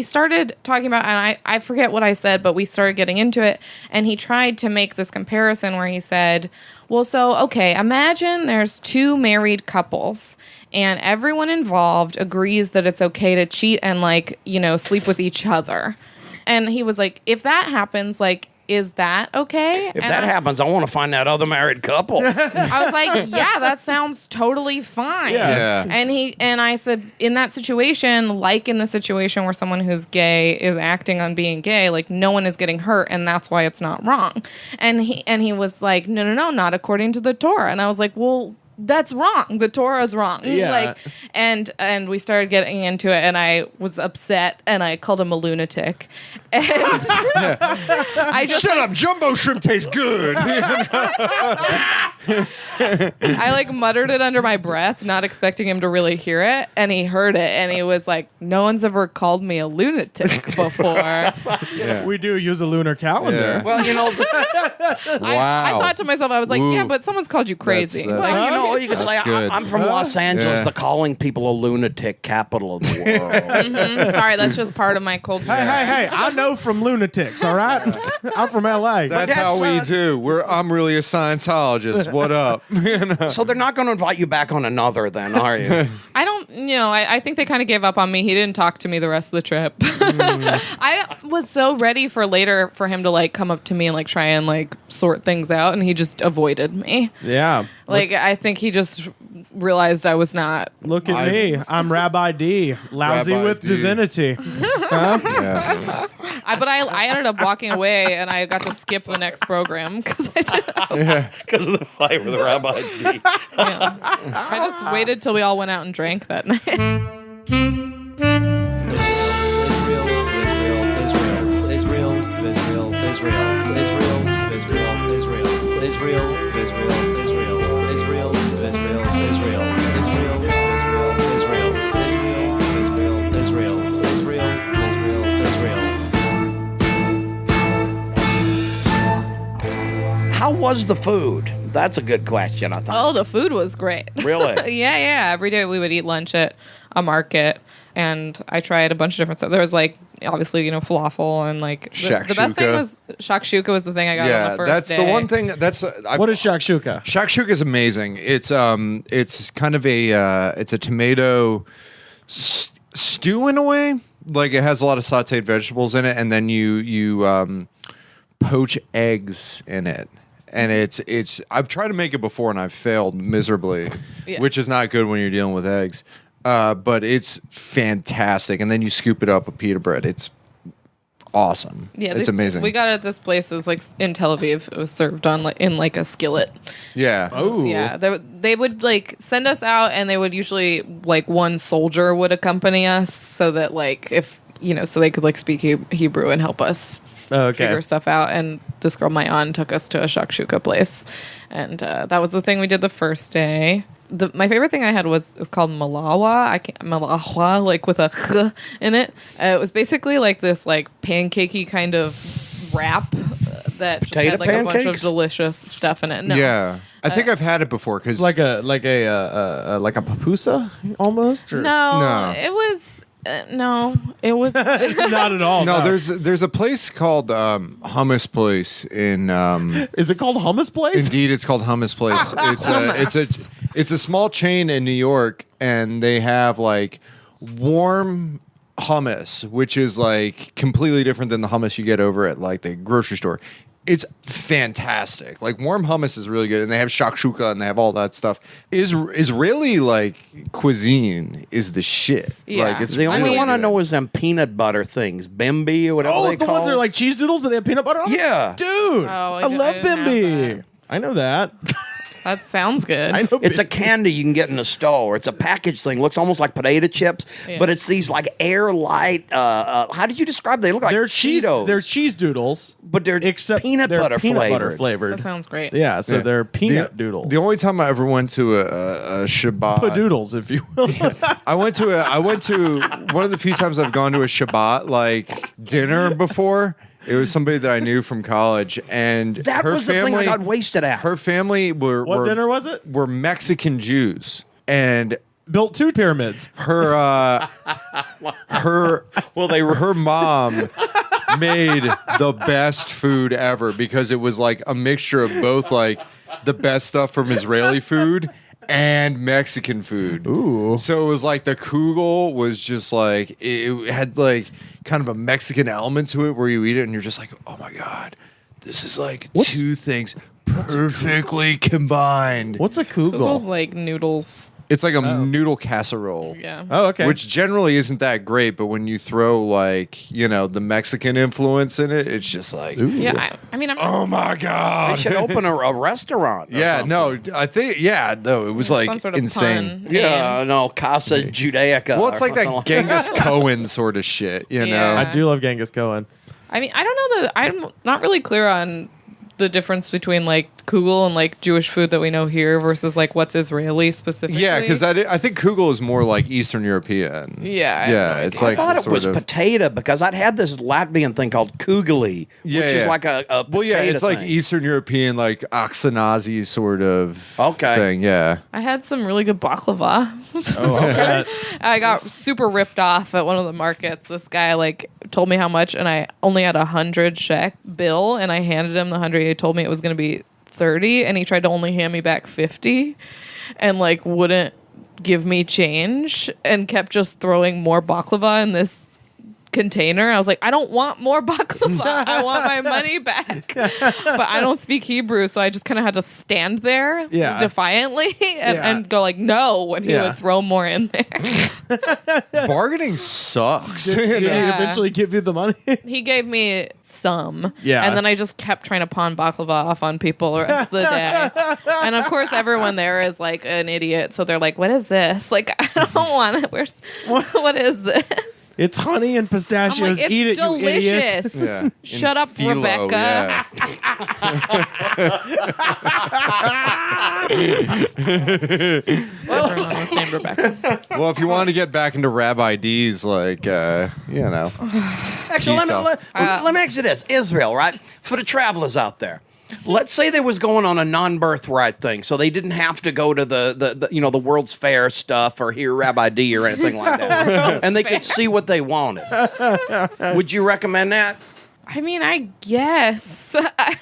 started talking about, and I forget what I said, but we started getting into it, and he tried to make this comparison where he said, well, so, okay, imagine there's two married couples, and everyone involved agrees that it's okay to cheat and, like, sleep with each other. And he was like, if that happens, like, is that okay? If that happens, I want to find that other married couple. I was like, yeah, that sounds totally fine. Yeah. And I said, in that situation, like in the situation where someone who's gay is acting on being gay, like no one is getting hurt, and that's why it's not wrong. And he was like, no, not according to the Torah. And I was like, well, that's wrong. The Torah is wrong. Yeah. And we started getting into it, and I was upset, and I called him a lunatic. And I just Shut up, jumbo shrimp tastes good. I like muttered it under my breath, not expecting him to really hear it, and he heard it, and he was like, "No one's ever called me a lunatic before." Yeah. We do use a lunar calendar. Yeah. Well, you know, Wow. I thought to myself, I was like, Ooh. "Yeah, but someone's called you crazy." That's- well, you know, you could That's say good. I'm from Los Angeles, Yeah. the calling people a lunatic capital of the world. Sorry, that's just part of my culture. Hey, I know from lunatics, all right? I'm from LA. That's how we do. I'm really a Scientologist. What up? So they're not going to invite you back on another, then, are you? I don't, I think they kind of gave up on me. He didn't talk to me the rest of the trip. I was so ready for later for him to like come up to me and like try and like sort things out, and he just avoided me. Yeah. Like I think he just realized I was not. Look at me. I'm Rabbi D. Lousy Rabbi with D. divinity. Yeah. But I ended up walking away, and I got to skip the next program because I did. Because of the fight with Rabbi D. I just waited till we all went out and drank that night. How was the food? That's a good question, I thought. Oh, the food was great. Really? Yeah. Every day we would eat lunch at a market, and I tried a bunch of different stuff. There was like obviously falafel and like the best thing Shakshuka. was shakshuka was the thing I got on Yeah, the first that's day. the one thing. What is shakshuka? Shakshuka is amazing. It's kind of it's a tomato stew in a way. Like it has a lot of sautéed vegetables in it, and then you poach eggs in it. And it's I've tried to make it before and I've failed miserably, Yeah. which is not good when you're dealing with eggs. But it's fantastic. And then you scoop it up with pita bread. It's awesome. Yeah, it's amazing. We got it at this place. It was like in Tel Aviv. It was served on in like a skillet. Yeah. Oh. Yeah, they would like send us out, and they would usually like one soldier would accompany us, so that like if so they could like speak Hebrew and help us figure stuff out. And this girl, my aunt, took us to a shakshuka place, and that was the thing we did the first day. My favorite thing I had was called malawa. Malawa, like with a ch in it. It was basically like this like pancakey kind of wrap that just Potato had like a bunch of pancakes? delicious stuff in it. No. Yeah. I think I've had it before because It's like a papusa almost? Or? No, it was no, it was Not at all. No, there's a place called Hummus Place in. Is it called Hummus Place? Indeed, it's called Hummus Place. It's a small chain in New York, and they have like warm hummus, which is like completely different than the hummus you get over at like the grocery store. It's fantastic. Like warm hummus is really good, and they have shakshuka and they have all that stuff. Israeli like cuisine is the shit. Yeah. Like it's The only really one I good. know is them peanut butter things, bimby or whatever Oh, they the call ones that are it. like cheese doodles, but they have peanut butter on them? Yeah. Dude, Oh, I love didn't have Bimby. that. I know that. That sounds good. I know It's a Bimby. candy you can get in a store. It's a packaged thing. Looks almost like potato chips, Yeah. but it's these like airlight. How did you describe? They look like They're cheese. Cheetos. They're cheese doodles, but they're except peanut they're butter peanut flavored. butter flavored. That sounds great. Yeah, so Yeah. they're peanut doodles. The only time I ever went to a Shabbat, Padoodles, if you will. I went to one of the few times I've gone to a Shabbat like dinner before. It was somebody that I knew from college, and That her was the family, thing I got wasted at. Her family What were dinner was it? were Mexican Jews, and Built 2 pyramids. her her mom made the best food ever because it was like a mixture of both like the best stuff from Israeli food and Mexican food. Ooh. So it was like the kugel was just like it had like kind of a Mexican element to it where you eat it and you're just like, oh my God, this is like two things perfectly combined. What's a Google's kugel? like noodles. It's like a noodle casserole. Yeah. Oh, okay. Which generally isn't that great, but when you throw like, the Mexican influence in it, it's just like, Yeah. I mean, I'm oh my They God. should open a restaurant. or Yeah, something. no, I think, it was like some sort of insane. pun Yeah, name. no, Casa Judaica. Well, it's or like that something Genghis Cohen sort of shit, you know? Yeah. I do love Genghis Cohen. I mean, I don't know that I'm not really clear on the difference between like kugel and like Jewish food that we know here versus like what's Israeli specifically. Yeah, because I think kugel is more like Eastern European. Yeah, I have Yeah, no it's idea. like I thought it sort was of, potato because I'd had this Latvian thing called kugeli, Yeah, which is yeah. like a well, yeah, potato it's like thing. Eastern European, like Ashkenazi sort of Okay. thing. Yeah. I had some really good baklava. Oh, I bet. I got super ripped off at one of the markets. This guy like told me how much, and I only had 100 shek bill, and I handed him the 100. He told me it was going to be 30, and he tried to only hand me back 50, and like wouldn't give me change, and kept just throwing more baklava in this container. I was like, I don't want more baklava. I want my money back. But I don't speak Hebrew, so I just kind of had to stand there defiantly and go like, no, when he would throw more in there. Bargaining sucks. Did he Yeah. eventually give you the money? He gave me some. Yeah. And then I just kept trying to pawn baklava off on people the rest of the day. And of course, everyone there is like an idiot. So they're like, what is this? Like, I don't want it. What is this? It's honey and I'm pistachios. like, it's Eat it, delicious. you idiot. Yeah. Shut up, Philo, Rebecca. Everyone was named Rebecca. Well, if you want to get back into Rabbi D's, like, Actually, Peace out. let me ask you this: Israel, right? For the travelers out there, let's say they was going on a non-birthright thing, so they didn't have to go to the World's Fair stuff or hear Rabbi D or anything like that, and they could see what they wanted. Would you recommend that? I mean, I guess.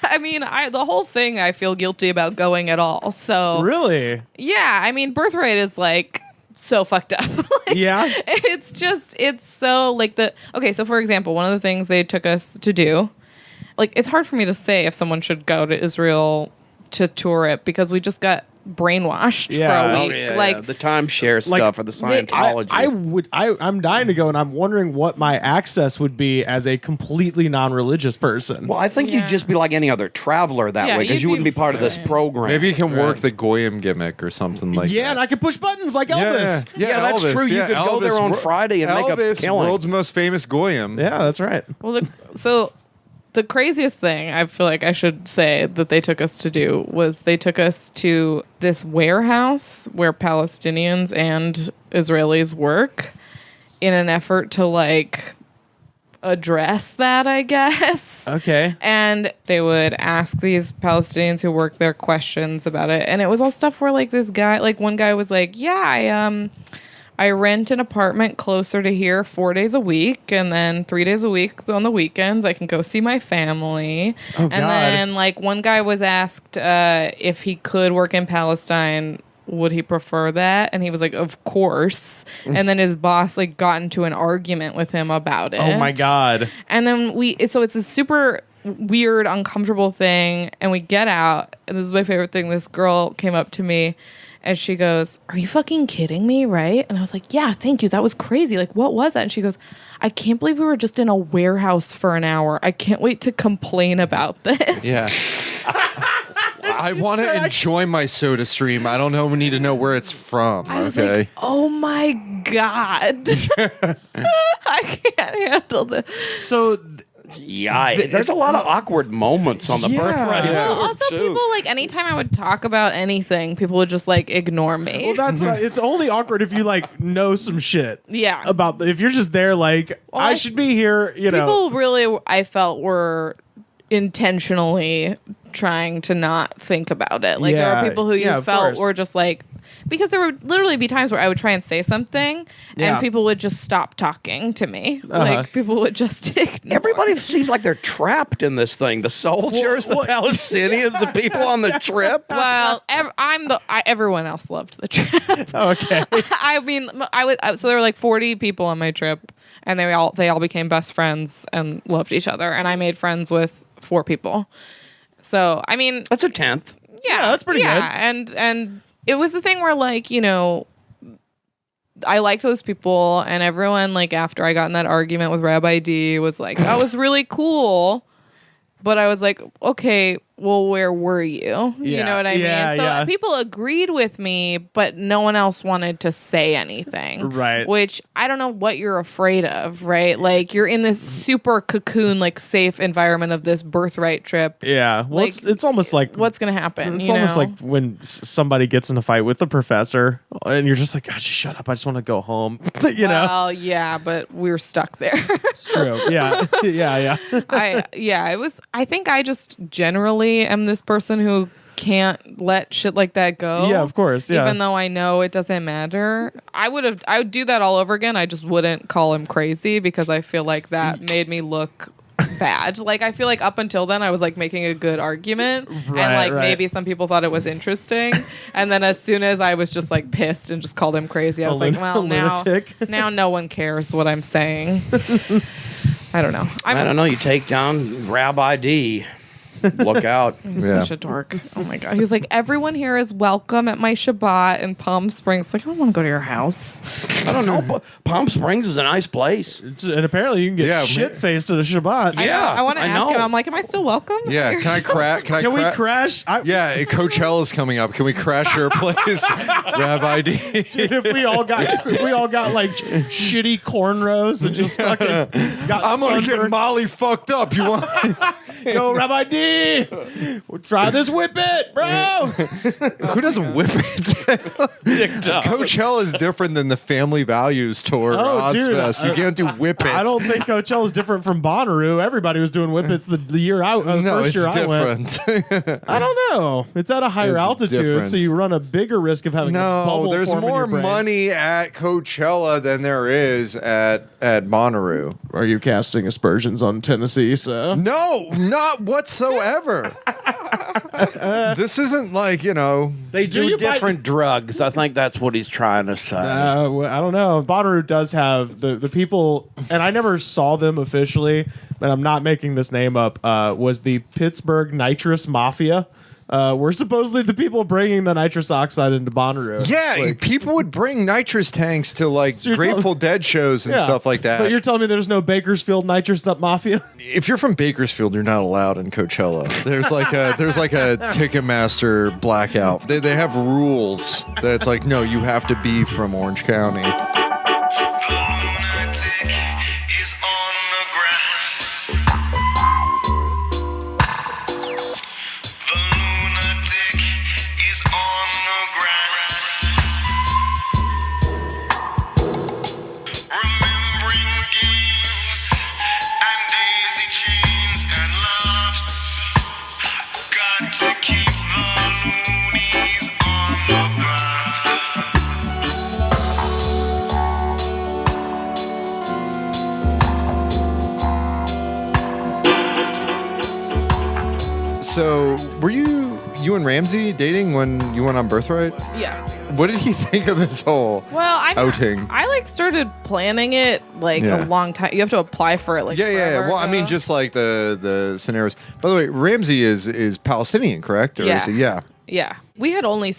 I mean, the whole thing I feel guilty about going at all. So Really? yeah, I mean, birthright is like so fucked up. Like, Yeah. it's so like okay, so for example, one of the things they took us to do, like it's hard for me to say if someone should go to Israel to tour it because we just got brainwashed Yeah. for a Oh, week. Like the timeshare stuff or the Scientology. I'm dying to go, and I'm wondering what my access would be as a completely non-religious person. well, I think Yeah. you'd just be like any other traveler that Yeah, way because you'd you wouldn't be be part of this fine. program. maybe you can work the Goyim gimmick or something like that. yeah, and I could push buttons like Elvis. Yeah, that's true. You could go there on Friday and make a Elvis, killing. world's most famous Goyim. Yeah, that's right. well, so the craziest thing I feel like I should say that they took us to do was they took us to this warehouse where Palestinians and Israelis work in an effort to like address that, I guess. Okay. And they would ask these Palestinians who worked there questions about it. And it was all stuff where like this guy, like one guy was like, yeah, I rent an apartment closer to here 4 days a week, and then 3 days a week on the weekends I can go see my family. Oh, and God. then like one guy was asked if he could work in Palestine, would he prefer that? And he was like, of course. And then his boss like got into an argument with him about it. Oh my God. And then so it's a super weird, uncomfortable thing. And we get out, and this is my favorite thing. This girl came up to me and she goes, are you fucking kidding me, right? And I was like, yeah, thank you. That was crazy. Like, what was that? And she goes, I can't believe we were just in a warehouse for an hour. I can't wait to complain about this. Yeah. I want to enjoy my soda stream. I don't know. We need to know where it's from. I was Okay. like, oh my God. I can't handle this. So Yeah, there's a lot of awkward moments on the Yeah. birthright Yeah. tour, Well, also, too. people like anytime I would talk about anything, people would just like ignore me. well, that's right. It's only awkward if you like know some shit. Yeah. About if you're just there, like Well, I should be here. You know. People really, I felt, were intentionally trying to not think about it. Like there Yeah. are people who you Yeah, of felt course. were just like, because there would literally be times where I would try and say something Yeah. and people would just stop talking to me. Uh-huh. Like people would just ignore. Everybody seems like they're trapped in this thing. The soldiers, the Palestinians, the people on the trip. Well, everyone else loved the trip. Okay. I mean, so there were like 40 people on my trip, and they all became best friends and loved each other. And I made friends with 4 people. So I mean, That's a tenth. yeah, that's pretty yeah, and it was the thing where like, you know, I liked those people, and everyone, like, after I got in that argument with Rabbi D was like, that was really cool. But I was like, okay, well, where were you? You know what I mean? So people agreed with me, but no one else wanted to say anything. Right. Which I don't know what you're afraid of, right? Like, you're in this super cocoon, like, safe environment of this birthright trip. Yeah. Well, Like, it's almost like what's going to happen? It's you almost know? like when somebody gets in a fight with the professor, and you're just like, God, just shut up. I just want to go home. you know? Well, yeah, but we're stuck there. It's true. Yeah. yeah. I think I just generally am this person who can't let shit like that go. Yeah, of course. Yeah. Even though I know it doesn't matter. I would do that all over again. I just wouldn't call him crazy because I feel like that made me look bad. Like, I feel like up until then I was like making a good argument and like maybe some people thought it was interesting. And then as soon as I was just like pissed and just called him crazy, I was like, well, now no one cares what I'm saying. I don't know. I don't know. You take down Rabbi D. Look out. He's such a dork. Oh my God. He's like, everyone here is welcome at my Shabbat in Palm Springs. Like, I don't want to go to your house. I don't know, but Palm Springs is a nice place. And apparently you can get shit-faced at a Shabbat. I want to ask him. I'm like, am I still welcome? Yeah, can I crash? Can we crash? Yeah, Coachella's coming up. Can we crash your place, Rabbi D? Dude, if we all got like shitty cornrows and just fucking got I'm gonna sunburned. get Molly fucked up. You want? Yo, Rabbi D, we'll try this whip it, bro. Who doesn't whip it? Coachella is different than the Family Values tour. Ozfest. You can't do whip it. I don't think Coachella is different from Bonnaroo. Everybody was doing whippets the year out. The first year I went. I don't know. It's at a higher altitude, different. so you run a bigger risk of having a bubble there's form in more your brain. money at Coachella than there is at Bonnaroo. Are you casting aspersions on Tennessee, sir? No, not whatsoever. This isn't like, They do different drugs. I think that's what he's trying to say. I don't know. Bonnaroo does have the people, and I never saw them officially, and I'm not making this name up, was the Pittsburgh Nitrous Mafia. We're supposedly the people bringing the nitrous oxide into Bonnaroo. Yeah, people would bring nitrous tanks to like So you're Grateful Dead shows and stuff like that. But you're telling me there's no Bakersfield Nitrous Mafia? If you're from Bakersfield, you're not allowed in Coachella. There's like a Ticketmaster blackout. They have rules that it's like, no, you have to be from Orange County. So, were you and Ramsey dating when you went on Birthright? Yeah. What did he think of this whole outing? I like started planning it like a long time. You have to apply for it like forever Well, I mean, just like the scenarios. By the way, Ramsey is Palestinian, correct? Or is he? Yeah. Yeah. We had only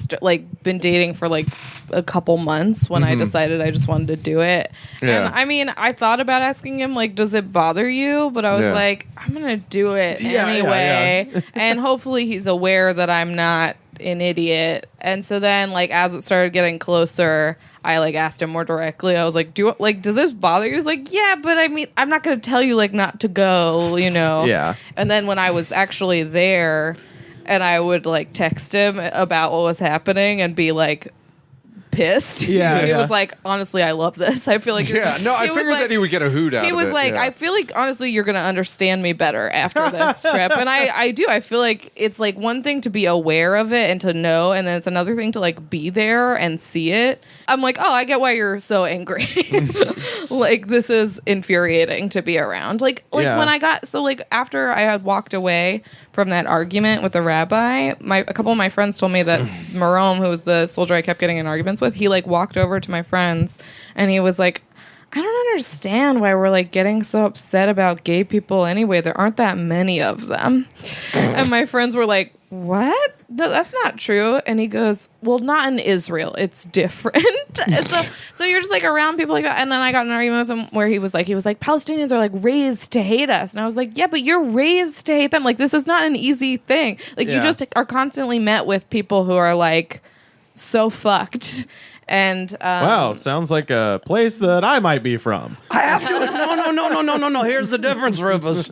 been dating for like a couple months when I decided I just wanted to do it. Yeah. And I mean, I thought about asking him like, does it bother you? But I was like, I'm going to do it anyway. And hopefully he's aware that I'm not an idiot. And so then like as it started getting closer, I like asked him more directly. I was like, does this bother you? He was like, yeah, but I mean, I'm not going to tell you like not to go, Yeah. And then when I was actually there, and I would like text him about what was happening and be like pissed. Yeah, He yeah. was like, honestly, I love this. I feel like I figured that he would get a hoot out of it. He was like, yeah. I feel like honestly you're gonna understand me better after this trip. And I do. I feel like it's like one thing to be aware of it and to know, and then it's another thing to like be there and see it. I'm like, oh, I get why you're so angry. Like this is infuriating to be around. Like when I got after I had walked away from that argument with the rabbi, a couple of my friends told me that Marom, who was the soldier I kept getting in arguments with, he like walked over to my friends and he was like, I don't understand why we're like getting so upset about gay people anyway. There aren't that many of them. And my friends were like, what? No, that's not true. And he goes, well, not in Israel. It's different. And so you're just like around people like that. And then I got in an argument with him where he was like, Palestinians are like raised to hate us. And I was like, yeah, but you're raised to hate them. Like, this is not an easy thing. Like, you just are constantly met with people who are like so fucked. And wow, sounds like a place that I might be from. I have to. No. Here's the difference, Rufus.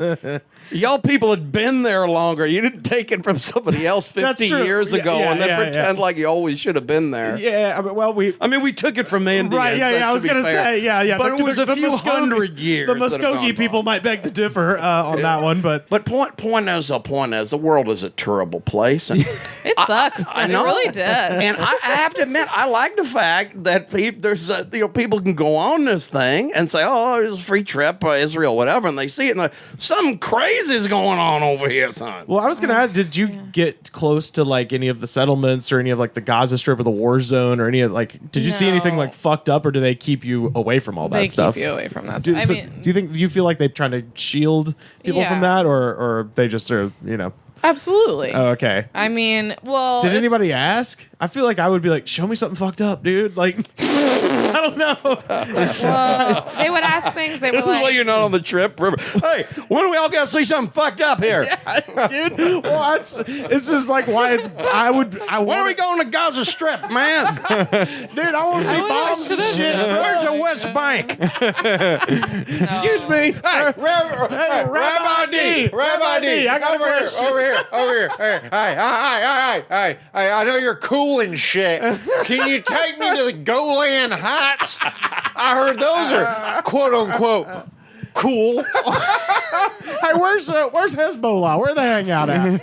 Y'all people had been there longer. You didn't take it from somebody else 50 years ago and then pretend like you always should have been there. Yeah, we took it from Indians. Right, yeah. I was going to say, But it was a few hundred years. The Muskogee people might beg to differ on that one, but point is, the world is a terrible place. And it sucks. I know. It really does. And I have to admit, I like the fact that people can go on this thing and say, oh, it's a free trip, Israel, whatever, and they see it, and like, something crazy is going on over here, son. Well, I was going to ask, did you get close to like any of the settlements or any of like the Gaza Strip or the war zone or any of like, did you see anything like fucked up, or do they keep you away from all that stuff? They keep you away from that stuff. Do you feel like they're trying to shield people from that, or they just are, Absolutely. Oh, okay. I mean, well, did anybody ask? I feel like I would be like, show me something fucked up, dude. Like, I don't know. Well, they would ask things. They were like, well, you're not on the trip. Hey, when do we all got to see something fucked up here? Yeah, dude. Well, it's just like why it's. When are we going to Gaza Strip, man? Dude, I want to see bombs and shit. Where's the West Bank? Excuse me. Hey, Rabbi D. Rabbi D. I got over here. Hey, I know you're cool and shit. Can you take me to the Golan Heights? I heard those are quote unquote cool. Hey, where's Hezbollah? Where they hang out at?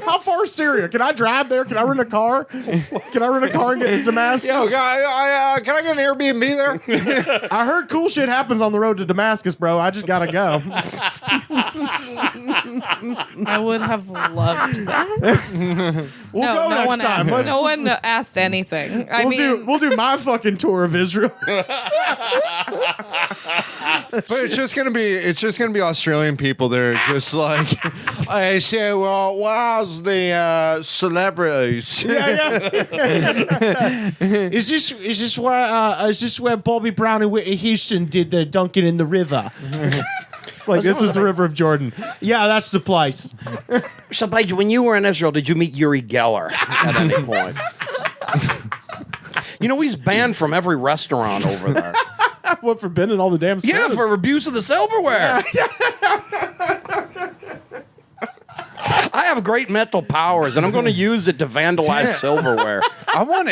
How far is Syria? Can I drive there? Can I rent a car? Can I rent a car and get to Damascus? Yo, can I get an Airbnb there? I heard cool shit happens on the road to Damascus, bro. I just gotta go. I would have loved that. We'll go next time. No one asked anything. We'll do my fucking tour of Israel. But it's just gonna be Australian people. They're just like, I say, well, wow's the celebrities? Is this where Bobby Brown and Whitney Houston did the dunking in the river? It's like, this is the River of Jordan. Yeah, that's the place. So, Paige, when you were in Israel, did you meet Uri Geller at any point? He's banned from every restaurant over there. What, for bending all the damn spoons? Yeah, for abuse of the silverware. I have great mental powers, and I'm going to use it to vandalize silverware. I want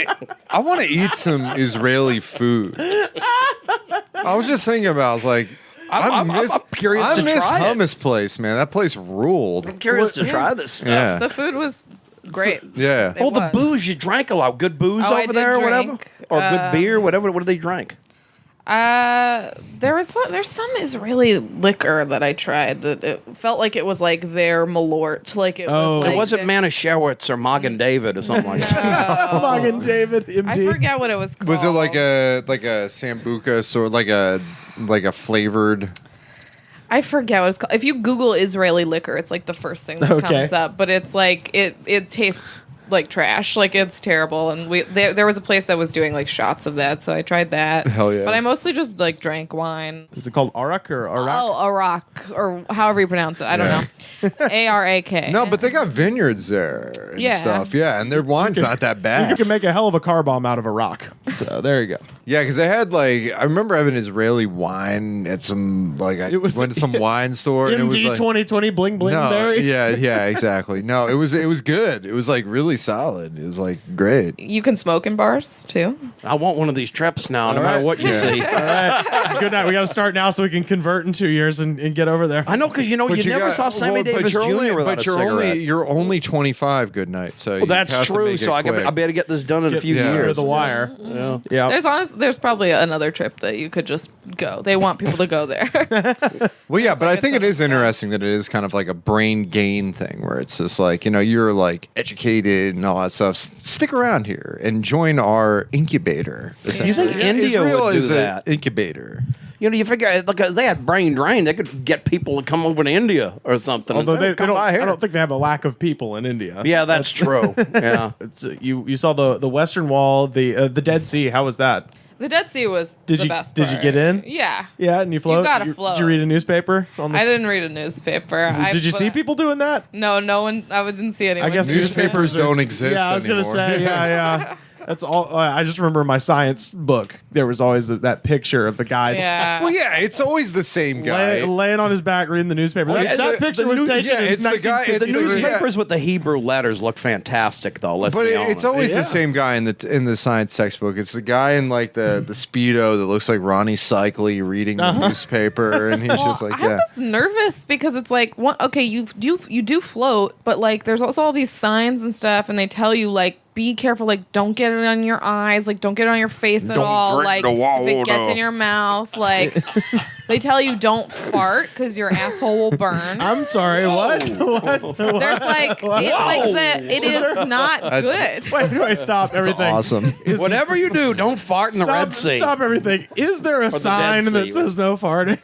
to eat some Israeli food. I was just thinking about. I was like, I'm curious to try it. I miss hummus place, man. That place ruled. I'm curious to try this stuff. Yeah. The food was great. Yeah. The booze, you drank a lot. Good booze over there, or whatever, or good beer, whatever. What did they drink? There's some Israeli liquor that I tried that it felt like it was like their malort. Like it was. It wasn't Manischewitz or Magen David or something like that. Magen David, MD. I forget what it was called. Was it like a sambuca, sort of like a flavored? I forget what it's called. If you Google Israeli liquor, it's like the first thing that comes up. But it's like it tastes like trash. Like, it's terrible. And there was a place that was doing like shots of that, so I tried that. Hell yeah. But I mostly just like drank wine. Is it called arak or arak? Oh, arak, or however you pronounce it. I don't know. ARAK. No, but they got vineyards there and stuff. Yeah, and their wine's not that bad. You can make a hell of a car bomb out of a rock. So there you go. Yeah, because they had I remember having Israeli wine at some went to some wine store and it was like 2020 bling bling berry. Yeah, exactly. No, it was good. It was like really solid. It was like great. You can smoke in bars too. I want one of these trips now, no matter what you see. All right. Good night. We got to start now so we can convert in 2 years and get over there. I know, because you never saw Sammy Davis Jr. without a cigarette. You're only 25. Good night. So that's true. So I better get this done in a few years. The wire. Yeah. There's honestly there's probably another trip that you could just go. They want people to go there. Well, yeah, but I think it is fun. interesting that it is kind of like a brain gain thing where it's just like, you're like educated and all that stuff. Stick around here and join our incubator. You think India Israel would do is that? an incubator. You figure because they had brain drain, they could get people to come over to India or something. Although and say, they "Come don't, by I here." don't think they have a lack of people in India. Yeah, that's true. Yeah. It's, you saw the Western Wall, the Dead Sea. How was that? The Dead Sea was Did the you best did you part. get in? Yeah. Yeah, and you float. gotta float. Did you read a newspaper? I didn't read a newspaper. Did you see people doing that? No, no one. I didn't see anyone. I guess doing that. Newspapers don't exist Yeah, I was gonna anymore. say. Yeah. That's all. I just remember my science book. There was always that picture of the guys. Yeah. Well, yeah, it's always the same guy. Laying on his back reading the newspaper. Well, that it's picture the was new- taken yeah, in it's the guy- 1950. it's The the- newspapers with the Hebrew letters look fantastic, though. Let's But be honest. it's always Yeah. the same guy in the science textbook. It's the guy in like the Speedo that looks like Ronnie Cycli reading the newspaper, and he's just like, I yeah. was nervous because it's like, okay, you do float, but like there's also all these signs and stuff, and they tell you like, be careful, like don't get it on your eyes, like don't get it on your face at Don't all, drink like the if it gets water. in your mouth, like they tell you don't fart because your asshole will burn. I'm sorry. What? What? There's like it's like it is not good. Wait, stop everything. Awesome. Whatever you do, don't fart in the Red Sea. Stop everything. Is there a the sign Dead that Sea. says no farting?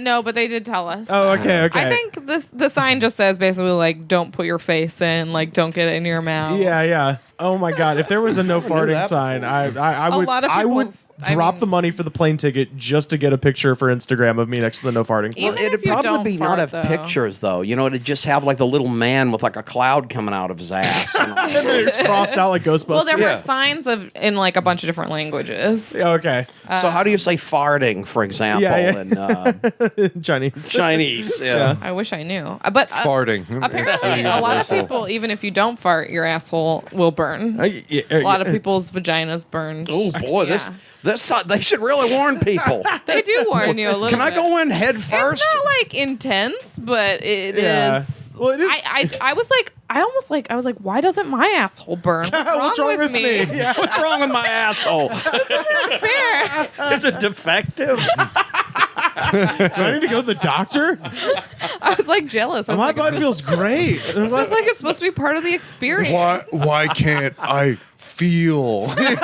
No, but they did tell us. Oh, okay. I think the sign just says basically like don't put your face in, like don't get it in your mouth. Yeah. Oh my God! If there was a no farting that sign, I would lot of I would people's- I drop mean- the money for the plane ticket just to get a picture for Instagram of me next to the no farting sign. Even It'd if you probably don't be not fart, have though. pictures, though. It'd just have like the little man with like a cloud coming out of his ass. It's crossed out like Ghostbusters. Well, there were Yeah. signs in like a bunch of different languages. Yeah, okay. So how do you say farting, for example, Yeah. in Chinese. Chinese? Yeah. I wish I knew. But Farting. apparently, a lot of people, even if you don't fart, your asshole will burn. A lot of people's vaginas burn. Oh boy, Yeah. this they should really warn people. They do warn you a little Can I bit. go in head It's first? not like intense, but it is. Yeah. Well, it is. I was like, why doesn't my asshole burn? What's wrong with me? Yeah. What's wrong with my asshole? This isn't fair. Is it defective? Do I need to go to the doctor? I was like jealous. I was My like, butt feels great. it's like it's supposed to be part of the experience. Why can't I feel? Get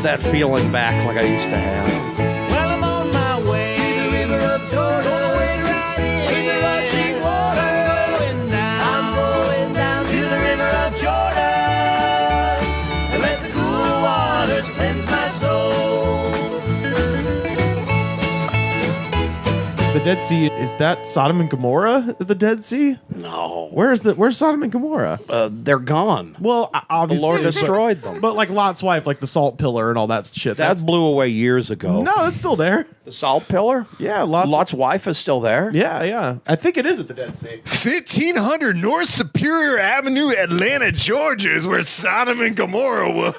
that feeling back like I used to have. Well, I'm on my way to the river of Jordan. Gonna wade right in the rushing water. I'm going down to the river of Jordan and let the cool waters cleanse my soul. The Dead Sea, is that Sodom and Gomorrah? The Dead Sea? No, Where's Sodom and Gomorrah? they're gone. Well, The obviously, Lord but- destroyed them. But like Lot's wife, like the salt pillar and all that shit. That blew away years ago. no, it's still there. The salt pillar? Yeah, Lot's. Lot's wife is still there. Yeah. I think it is at the Dead Sea. 1500 North Superior Avenue, Atlanta, Georgia is where Sodom and Gomorrah was.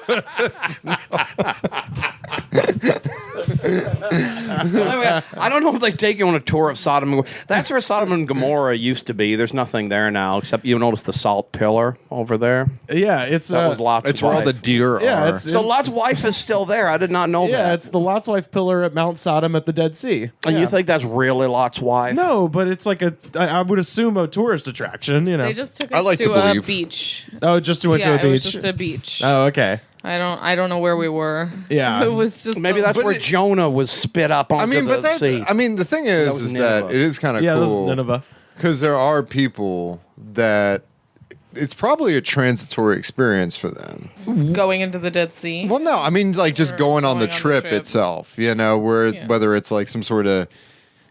I don't know if they take you on a tour of Sodom and Gomorrah. That's where Sodom and Gomorrah used to be. There's nothing there now, except you notice the salt pillar over there. Yeah, it's That was Lot's It's where wife. all the deer Yeah, are. it's So Lot's wife is still there. I did not know yeah, that. it's the Lot's wife pillar at Mount Sodom at the Dead Sea. And Yeah. you think that's really Lot's wife? No, but it's like I would assume a tourist attraction. You know. They just took I us like to to a believe. beach. Oh, just went to Yeah, a beach. it was just a beach. Oh, okay. I don't know where we were. Yeah. It was just Maybe that's But where it- Jonah was spit up onto I mean, the but that's. sea. I mean, the thing That is, was that Nineveh. it is kind of Yeah, this is cool Nineveh. because there are people that it's probably a transitory experience for them. going into the Dead Sea. Well, no, I mean, like just Or going on the going on the trip trip. itself. Where Yeah. whether it's like some sort of.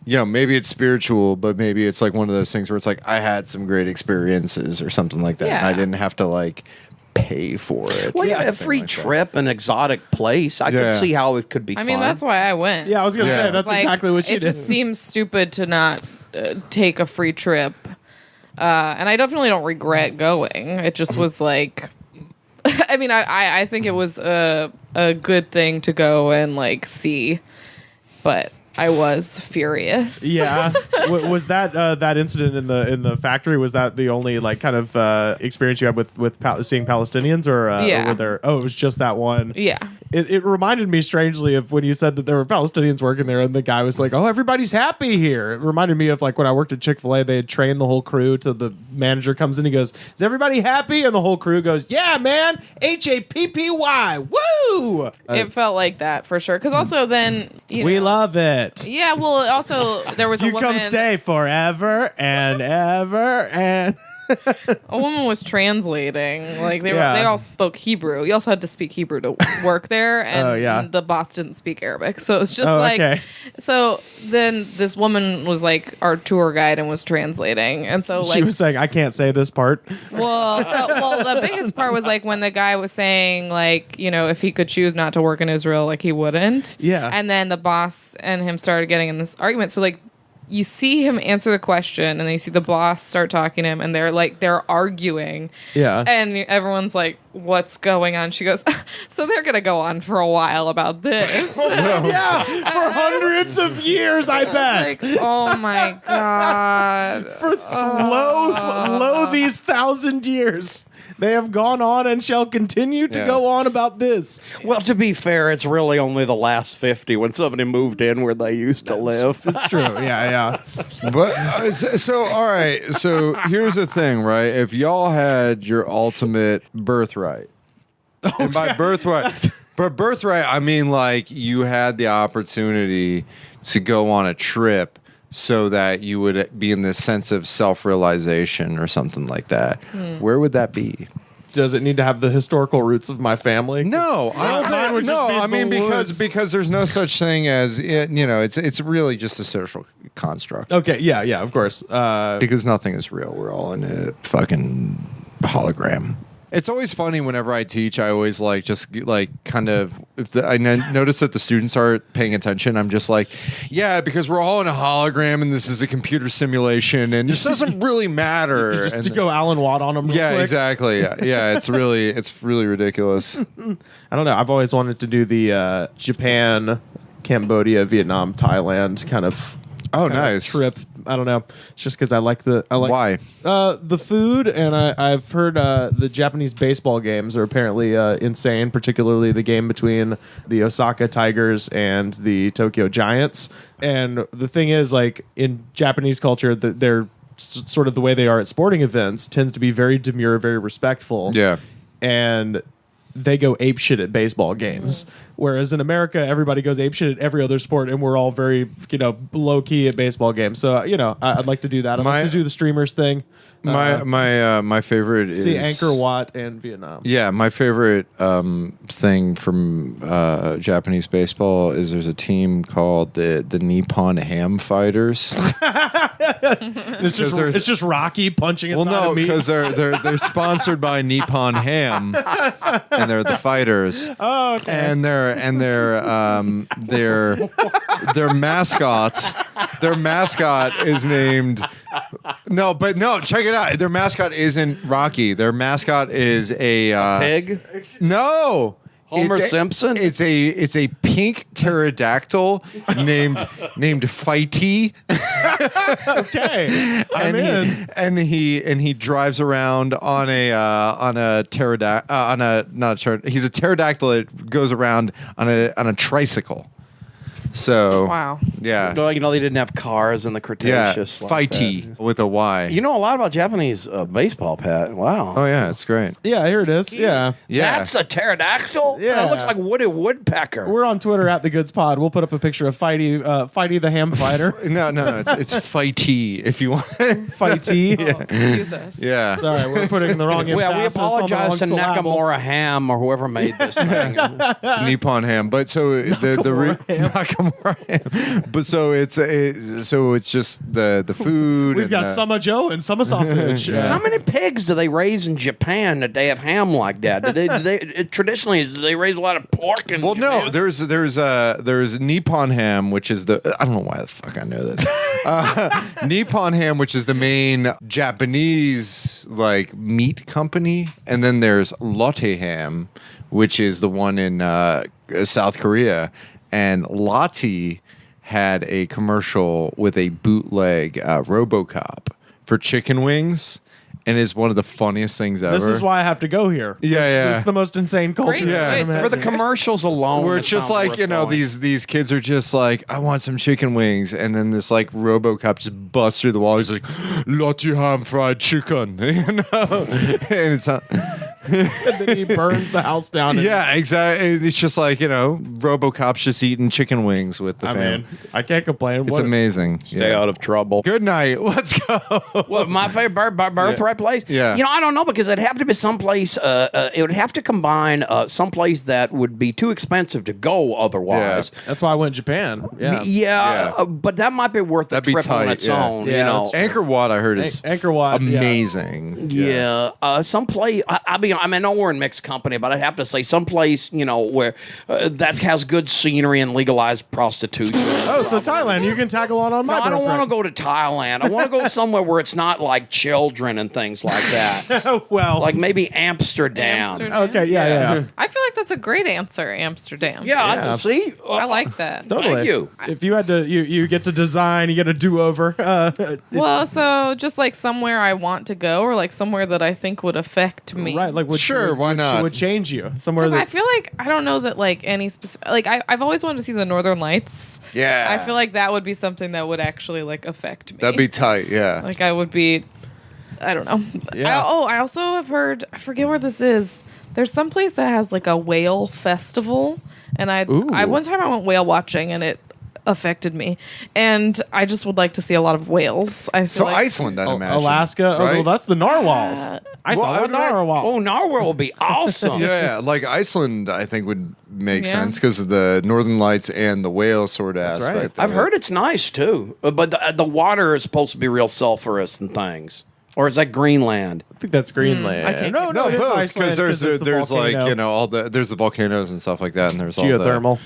Maybe it's spiritual, but maybe it's like one of those things where it's like I had some great experiences or something like that. And I Yeah. didn't have to like pay for it. well, yeah, a Something free like that. trip, an exotic place. I Yeah. could see how it could be I mean, fun. that's why I went. Yeah, I was gonna Yeah. say that's Like, exactly what you it did. just seems stupid to not take a free trip. And I definitely don't regret going. It just was like, I mean, I think it was a good thing to go and like see, but I was furious. Yeah. Was that that incident in the factory? Was that the only like kind of experience you had with seeing Palestinians, or Yeah. or were there? Oh, it was just that one. Yeah. It reminded me strangely of when you said that there were Palestinians working there, and the guy was like, "Oh, everybody's happy here." It reminded me of like when I worked at Chick-fil-A. They had trained the whole crew. To the manager comes in, he goes, "Is everybody happy?" And the whole crew goes, "Yeah, man, HAPPY, woo!" It felt like that for sure. Because also then We love it. Yeah. Well, also there was a You woman. come stay forever and ever and. A woman was translating. Like they Yeah. they all spoke Hebrew. You also had to speak Hebrew to work there, and Oh, yeah. the boss didn't speak Arabic. So it's just Oh, like. okay. So then this woman was like our tour guide and was translating, and so like She was saying, "I can't say this part." well, the biggest part was like when the guy was saying like, if he could choose not to work in Israel, like he wouldn't. Yeah. And then the boss and him started getting in this argument. So like you see him answer the question, and then you see the boss start talking to him, and they're arguing. Yeah. And everyone's like, "What's going on?" She goes, "So they're gonna go on for a while about this." Yeah, for hundreds of years, I bet. Like, oh my god. For lo these 1,000 years, they have gone on and shall continue to Yeah. go on about this. Well, to be fair, it's really only the last 50 when somebody moved in where they used to live. It's true. Yeah. But so all right. So here's the thing, right? If y'all had your ultimate birthright, and by birthright, but birthright, I mean like you had the opportunity to go on a trip, so that you would be in this sense of self-realization or something like that. Where would that be? Does it need to have the historical roots of my family? No, I don't Mine think. would just No, be I mean the because woods. because there's no such thing as it's really just a social construct. Okay. Yeah. Of course. Because nothing is real. We're all in a fucking hologram. It's always funny whenever I teach. I always like just like kind of I notice that the students aren't paying attention. I'm just like, yeah, because we're all in a hologram and this is a computer simulation and this doesn't really matter. just And- to go Alan Watt on them. Real yeah, quick. exactly. Yeah, it's really ridiculous. I don't know. I've always wanted to do the Japan, Cambodia, Vietnam, Thailand kind of. Oh, kind of nice. trip. I don't know. It's just because I like Why? the food, and I've heard the Japanese baseball games are apparently insane, particularly the game between the Osaka Tigers and the Tokyo Giants. And the thing is, like in Japanese culture, they're sort of the way they are at sporting events tends to be very demure, very respectful. Yeah. And they go apeshit at baseball games. Whereas in America, everybody goes apeshit at every other sport, and we're all very, low key at baseball games. So, I'd like to do that. I'd like to do the streamers thing. My favorite See is Angkor Wat and Vietnam. Yeah, my favorite thing from Japanese baseball is there's a team called the Nippon Ham Fighters. It's just Rocky punching Well, inside no, of me. because they're sponsored by Nippon Ham, and they're the fighters. Oh, okay. And their mascots. Their mascot is named. No, check it out. Their mascot isn't Rocky. Their mascot is a Pig? Homer No. Simpson? It's a pink pterodactyl named Fighty. Okay. I'm in. And he drives around on a pterodactyl. He's a pterodactyl that goes around on a tricycle. So Wow. yeah, Well, they didn't have cars in the yeah, Cretaceous. like Fighty with a Y. that. You know a lot about Japanese baseball, Pat. Wow. Oh yeah, it's great. Yeah, here it is. Yeah. Yeah, That's a pterodactyl? Yeah. That looks like Woody Woodpecker. We're on Twitter at The Goods Pod. We'll put up a picture of Fighty the Ham Fighter. no, it's Fighty if you want. Fighty. Oh, Jesus. Yeah. Sorry, we're putting the wrong Well, we emphasis on the apologize wrong to syllable. Nakamura Ham or whoever made this thing. It's Nippon Ham, but so Nakamura ham. But so it's just the food. We've and got the- Summer Joe and Summer Sausage. How many pigs do they raise in Japan that they have ham like that? Traditionally, do they raise a lot of pork? In Well, no, Japan? there's Nippon Ham, which is I don't know why the fuck I know this. Nippon Ham, which is the main Japanese like meat company, and then there's Lotte Ham, which is the one in South Korea, and Lotte had a commercial with a bootleg RoboCop for chicken wings, and is one of the funniest things ever. This is why I have to go here. Yeah. This is the most insane culture. Great Yeah. choice. For the commercials alone, Where it it's just sounds like, worth you know, going. these kids are just like, I want some chicken wings, and then this like RoboCop just busts through the wall. He's like, "Lot you ham fried chicken," you know, and it's not. And then he burns the house down. And, Yeah, exactly. It's just like, you know, RoboCop's just eating chicken wings with the I fam. mean, I can't complain. It's amazing. Stay out of trouble. Good night. Let's go. Well, my favorite birthright place? Yeah. You know, I don't know because it'd have to be someplace, it would have to combine someplace that would be too expensive to go otherwise. That's why I went to Japan. Yeah. Yeah. But that might be worth the That'd be trip on tight, its yeah. own, Yeah, you know. that's Angkor Wat, I heard, is Angkor Wat, yeah. amazing. Yeah, someplace. I know we're in mixed company, but I'd have to say someplace, you know, where that has good scenery and legalized prostitution. Oh, so Thailand, you can tag along on my No, I don't birthright. want to go to Thailand. I want to go somewhere where it's not like children and things like that. Oh, well. Like maybe Amsterdam. Amsterdam. Okay, yeah. I feel like that's a great answer, Amsterdam. Yeah, see, I like that. Totally. Thank you. If you had to, you get to design, you get a do-over. Well, so just like somewhere I want to go, or like somewhere that I think would affect me. Right, like Sure, why not? Would change you somewhere Because I that feel like I don't know that like any specific. Like I've always wanted to see the Northern Lights. Yeah. I feel like that would be something that would actually like affect me. That'd be tight, yeah. like I would be. I don't know. Yeah. I also have heard. I forget where this is. There's some place that has like a whale festival, and I one time I went whale watching, and it affected me, and I just would like to see a lot of whales. I feel So like, Iceland, I'd imagine. Alaska. Oh, right? well, that's the narwhals. I saw Well, a narwhal. Oh, Narwhal will be awesome. Yeah, like Iceland, I think would make Yeah. sense because of the Northern Lights and the whale sort of That's right. aspect. I've of heard it's nice too, but the water is supposed to be real sulfurous and things. Or is that Greenland? I think that's Greenland. I can't no, No, it is both Iceland because there's it's the there's like volcano. you know all the there's the volcanoes and stuff like that, and there's all geothermal.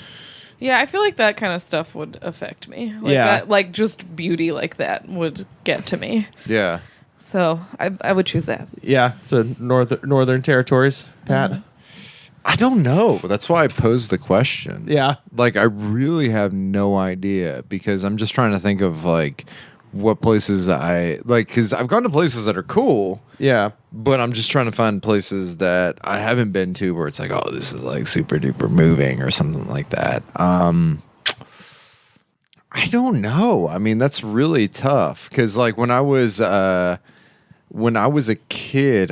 yeah, I feel like that kind of stuff would affect me. Like Yeah. that, like just beauty like that would get to me. The, yeah. So I would choose that. Yeah, so northern territories, Pat. I don't know. That's why I posed the question. Yeah. Like I really have no idea because I'm just trying to think of like what places I like because I've gone to places that are cool. Yeah. But I'm just trying to find places that I haven't been to where it's like, oh, this is like super duper moving or something like that. I don't know. I mean, that's really tough because like when I was a kid,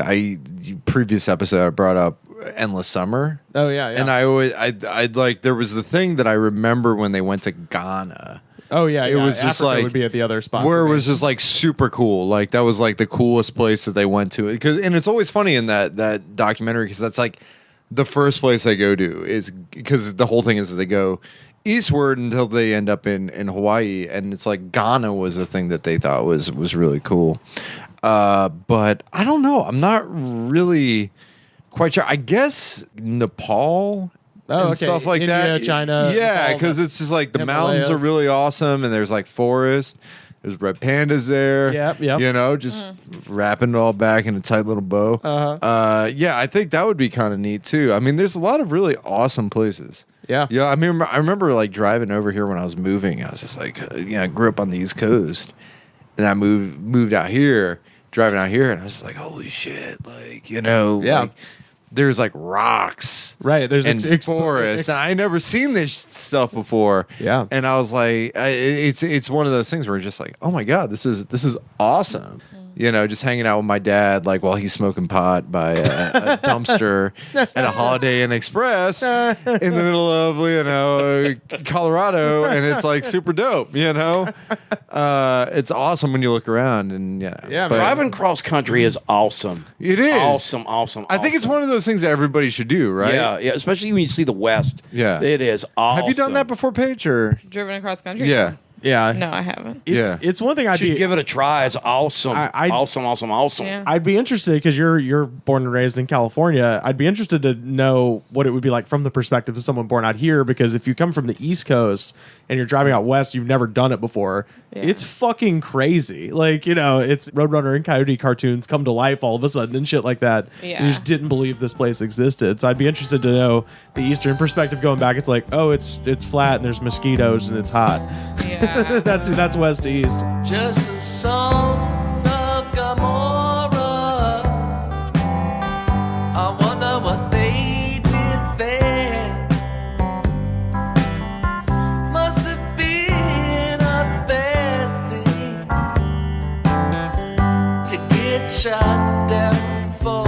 previous episode I brought up Endless Summer. Oh yeah, yeah. And I'd like there was the thing that I remember when they went to Ghana. oh yeah, It yeah. was just Africa like would be at the other spot. where for it me. was just like super cool. Like that was like the coolest place that they went to. And it's always funny in that documentary because that's like the first place they go to is because the whole thing is that they go eastward until they end up in Hawaii, and it's like Ghana was the thing that they thought was really cool. But I don't know. I'm not really quite sure. I guess Nepal. Oh, And okay. stuff like India, that. China, Yeah, Nepal, because it's just like the mountains are Himalayas. really awesome, and there's like forest. There's red pandas there. Yep, yep. You know, just wrapping it all back in a tight little bow. Uh-huh. Yeah, I think that would be kind of neat too. I mean, there's a lot of really awesome places. Yeah. Yeah, I mean, I remember like driving over here when I was moving. I was just like, I grew up on the East Coast, and I moved out here, driving out here, and I was just like, holy shit, like Yeah. like, there's like rocks, Right, there's and forest. And I never seen this stuff before. Yeah. and I was like, it's one of those things where you're just like, oh my god, this is awesome. You know, just hanging out with my dad, like while he's smoking pot by a dumpster at a Holiday Inn Express in the middle of Colorado, and it's like super dope. You know, it's awesome when you look around and Yeah, but Driving cross country is awesome. It is Awesome. I think it's one of those things that everybody should do, right? Yeah, especially when you see the West. Yeah. It is awesome. Have you done that before, Paige? Or Driven across country. yeah. Yeah. No, I haven't. It's one thing I'd Should give it a try. It's awesome. Awesome. Yeah. I'd be interested because you're born and raised in California. I'd be interested to know what it would be like from the perspective of someone born out here. Because if you come from the East Coast and you're driving out west, you've never done it before. Yeah. It's fucking crazy. Like, it's Roadrunner and Coyote cartoons come to life all of a sudden and shit like that. Yeah. You just didn't believe this place existed. So I'd be interested to know the Eastern perspective going back. It's like, oh, it's flat and there's mosquitoes and it's hot. Yeah. That's west to east. Just a song of Gomorrah. I wonder what they did there. Must have been a bad thing to get shot down for.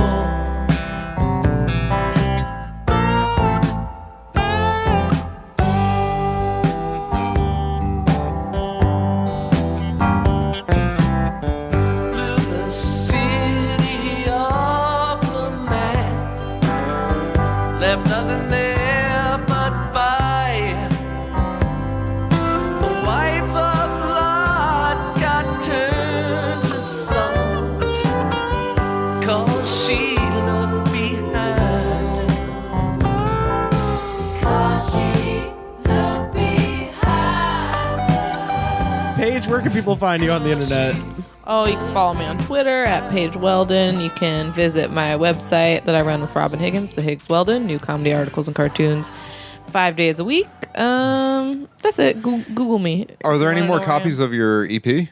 Left nothing there but fire. The wife of Lot got turned to salt, 'cause she looked behind. Paige, where can people find you on the internet? Oh, you can follow me on Twitter at Paige Weldon. You can visit my website that I run with Robin Higgins, the Higgs-Weldon, new comedy articles and cartoons 5 days a week. That's it. Google me. Are there any more copies of your EP?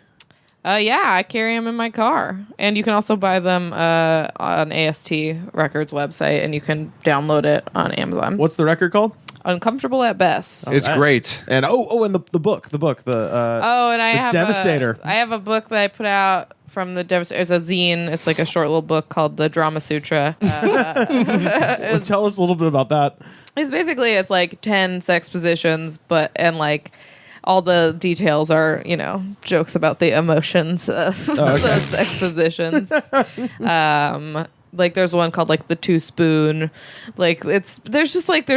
Yeah, I carry them in my car. And you can also buy them on AST Records website, and you can download it on Amazon. What's the record called? Uncomfortable at Best. It's great. And and the book. And I have Devastator. I have a book that I put out from the Devastator. It's a zine. It's like a short little book called The Drama Sutra. Tell us a little bit about that. It's like 10 sex positions, and like all the details are, jokes about the emotions of those sex positions. Like there's one called like the 2-spoon. Like they're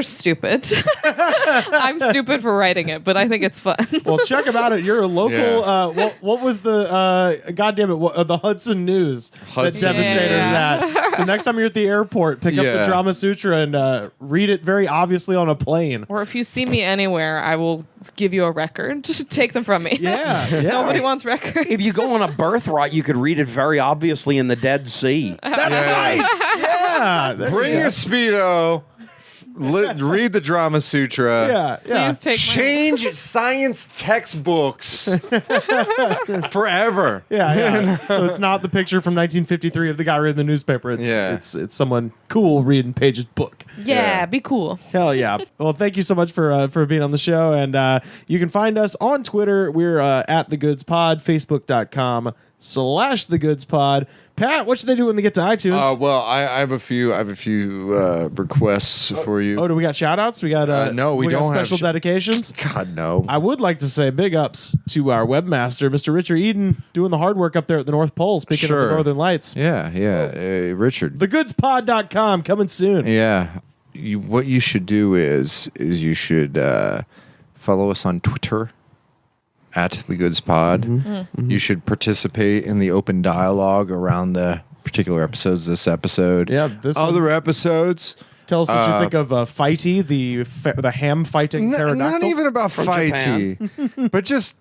stupid. I'm stupid for writing it, but I think it's fun. Well, check about it. You're a local. What was the goddamn it? The Hudson News Hudson. that Devastator's at. So next time you're at the airport, pick up the Drama Sutra and read it very obviously on a plane. Or if you see me anywhere, I will give you a record. Take them from me. Yeah. Nobody wants records. If you go on a birthright, you could read it very obviously in the Dead Sea. That's right. Yeah. Bring your Speedo. Read the Drama Sutra. Yeah. Please take Change science textbooks forever. Yeah. So it's not the picture from 1953 of the guy reading the newspaper. It's someone cool reading Paige's book. Yeah, be cool. Hell yeah. Well, thank you so much for being on the show. And you can find us on Twitter. We're at The Goods Pod, Facebook.com/The Goods Pod. Pat, what should they do when they get to iTunes? Well, I have a few requests for you. Oh, do we got shout outs? We got no, we don't got have special dedications. God, no. I would like to say big ups to our webmaster, Mr. Richard Eden, doing the hard work up there at the North Pole, speaking of the Northern Lights. Yeah. Richard. TheGoodsPod.com coming soon. Yeah. What you should do is you should follow us on Twitter at The Goods Pod. Mm-hmm. You should participate in the open dialogue around the particular episodes. This episode, other episodes. Tell us what you think of Fighty, the ham fighting pterodactyl. Not even about Fighty, but just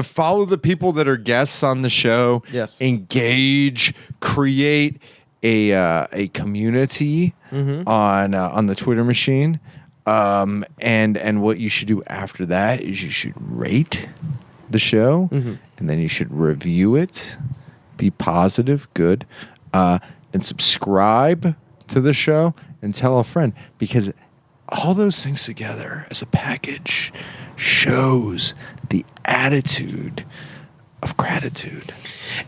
follow the people that are guests on the show. Yes, engage, create a community on the Twitter machine. And what you should do after that is you should rate the show, and then you should review it, be positive, good, and subscribe to the show and tell a friend, because all those things together as a package shows the attitude of gratitude.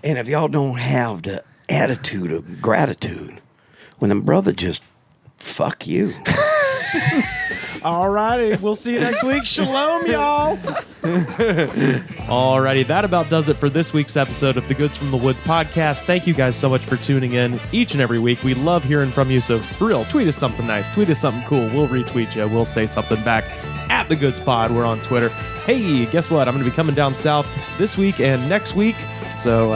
And if y'all don't have the attitude of gratitude, when a brother just fuck you. All righty. We'll see you next week. Shalom, y'all. Alrighty, that about does it for this week's episode of the Goods from the Woods podcast. Thank you guys so much for tuning in each and every week. We love hearing from you, so for real, tweet us something nice, tweet us something cool. We'll retweet you. We'll say something back at the Goods Pod. We're on Twitter. Hey, guess what? I'm going to be coming down south this week and next week, so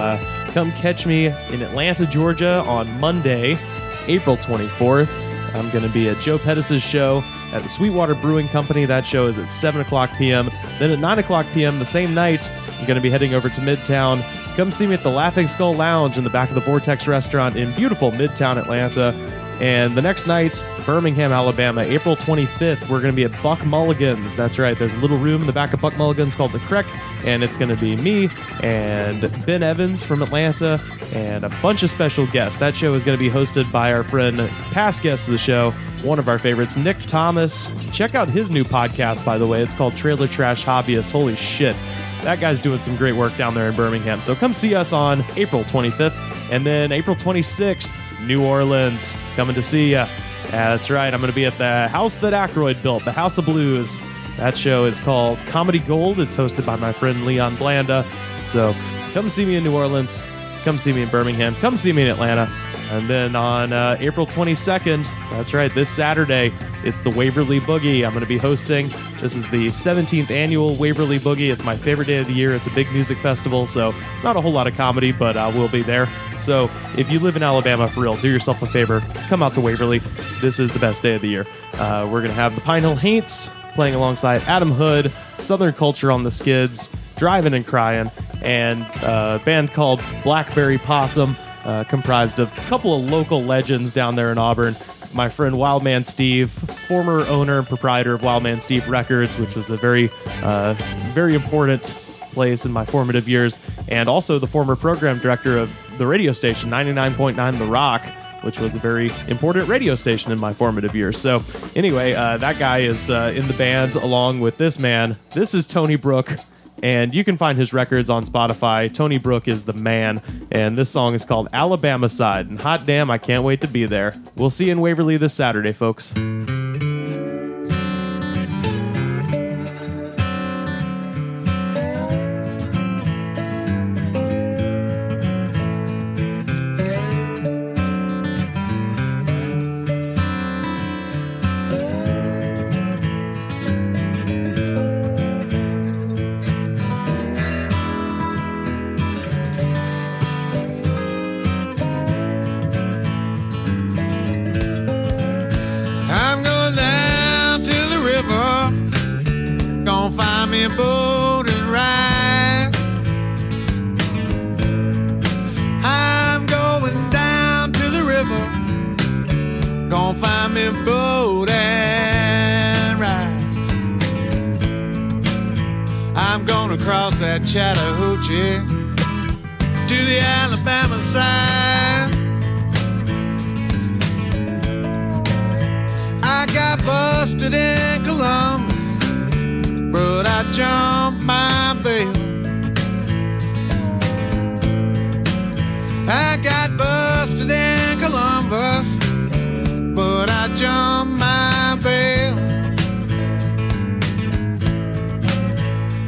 come catch me in Atlanta, Georgia on Monday, April 24th. I'm going to be at Joe Pettis' show at the Sweetwater Brewing Company. That show is at 7 o'clock p.m. Then at 9 o'clock p.m. the same night, I'm going to be heading over to Midtown. Come see me at the Laughing Skull Lounge in the back of the Vortex restaurant in beautiful Midtown Atlanta. And the next night, Birmingham, Alabama, April 25th, we're going to be at Buck Mulligan's. That's right. There's a little room in the back of Buck Mulligan's called The Creek, and it's going to be me and Ben Evans from Atlanta and a bunch of special guests. That show is going to be hosted by our friend, past guest of the show, one of our favorites, Nick Thomas. Check out his new podcast, by the way. It's called Trailer Trash Hobbyist. Holy shit. That guy's doing some great work down there in Birmingham. So come see us on April 25th. And then April 26th, New Orleans, coming to see ya. That's right. I'm going to be at the house that Aykroyd built, the House of Blues. That show is called Comedy Gold. It's hosted by my friend Leon Blanda. So come see me in New Orleans. Come see me in Birmingham. Come see me in Atlanta. And then on April 22nd, that's right, this Saturday, it's the Waverly Boogie. I'm going to be hosting. This is the 17th annual Waverly Boogie. It's my favorite day of the year. It's a big music festival, so not a whole lot of comedy, but we'll be there. So if you live in Alabama, for real, do yourself a favor. Come out to Waverly. This is the best day of the year. We're going to have the Pine Hill Haints playing alongside Adam Hood, Southern Culture on the Skids, Driving and Crying, and a band called Blackberry Possum, comprised of a couple of local legends down there in Auburn. My friend Wildman Steve, former owner and proprietor of Wildman Steve Records, which was a very important place in my formative years, and also the former program director of the radio station 99.9 The Rock, which was a very important radio station in my formative years. So anyway, that guy is in the band along with this man. This is Tony Brook, and you can find his records on Spotify. Tony Brook is the man, and this song is called Alabama Side, and hot damn, I can't wait to be there. We'll see you in Waverly this Saturday, folks. I'm going down to the river, gonna find me a boat and ride. I'm going down to the river, gonna find me a boat and ride. I'm gonna cross that Chattahoochee to the Alabama side. I got busted in Columbus, but I jumped my bail. I got busted in Columbus, but I jumped my bail.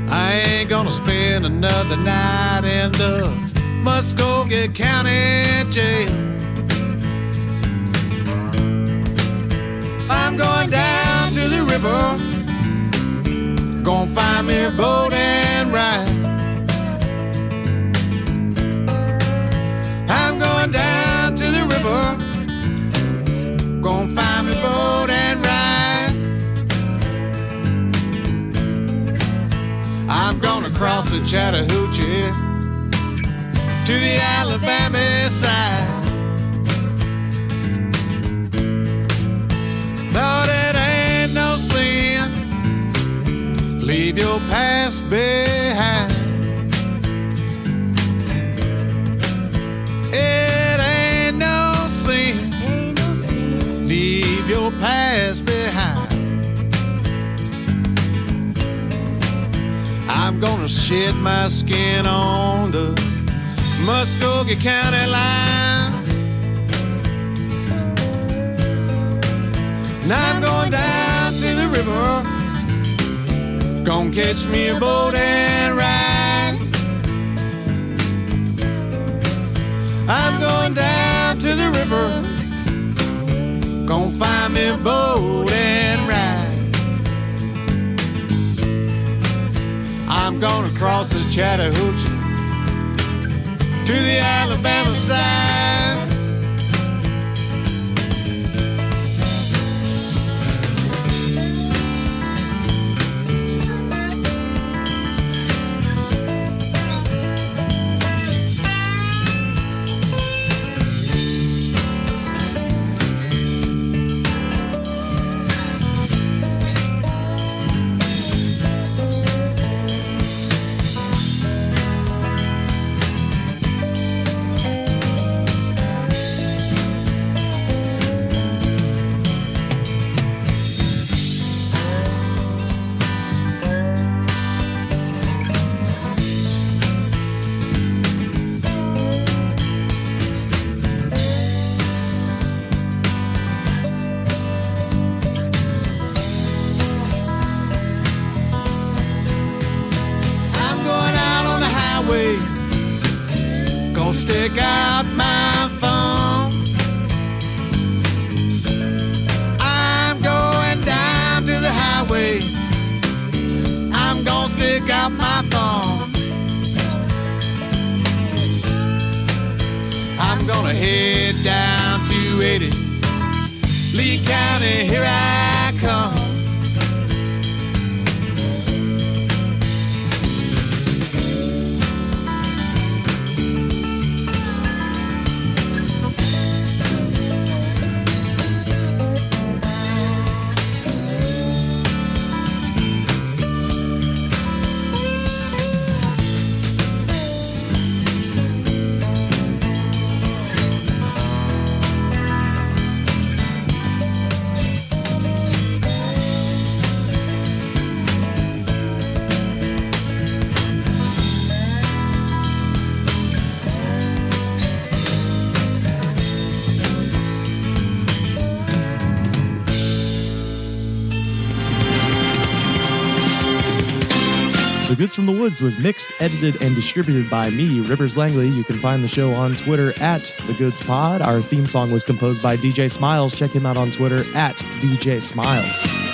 I ain't gonna spend another night in the Muskogee County jail. I'm going down to the river, gonna find me a boat and ride. I'm going down to the river, gonna find me a boat and ride. I'm gonna cross the Chattahoochee to the Alabama side. Lord, it ain't no sin, leave your past behind. It ain't no sin, leave your past behind. I'm gonna shed my skin on the Muskogee County line. And I'm going down to the river. Gonna catch me a boat and ride. I'm going down to the river. Gonna find me a boat and ride. I'm gonna cross the Chattahoochee to the Alabama side. Gonna stick out my thumb. I'm going down to the highway. I'm gonna stick out my thumb. I'm gonna head down to 80 Lee County, here I come. The Goods from the Woods was mixed, edited, and distributed by me, Rivers Langley. You can find the show on Twitter at The Goods Pod. Our theme song was composed by DJ Smiles. Check him out on Twitter at DJ Smiles.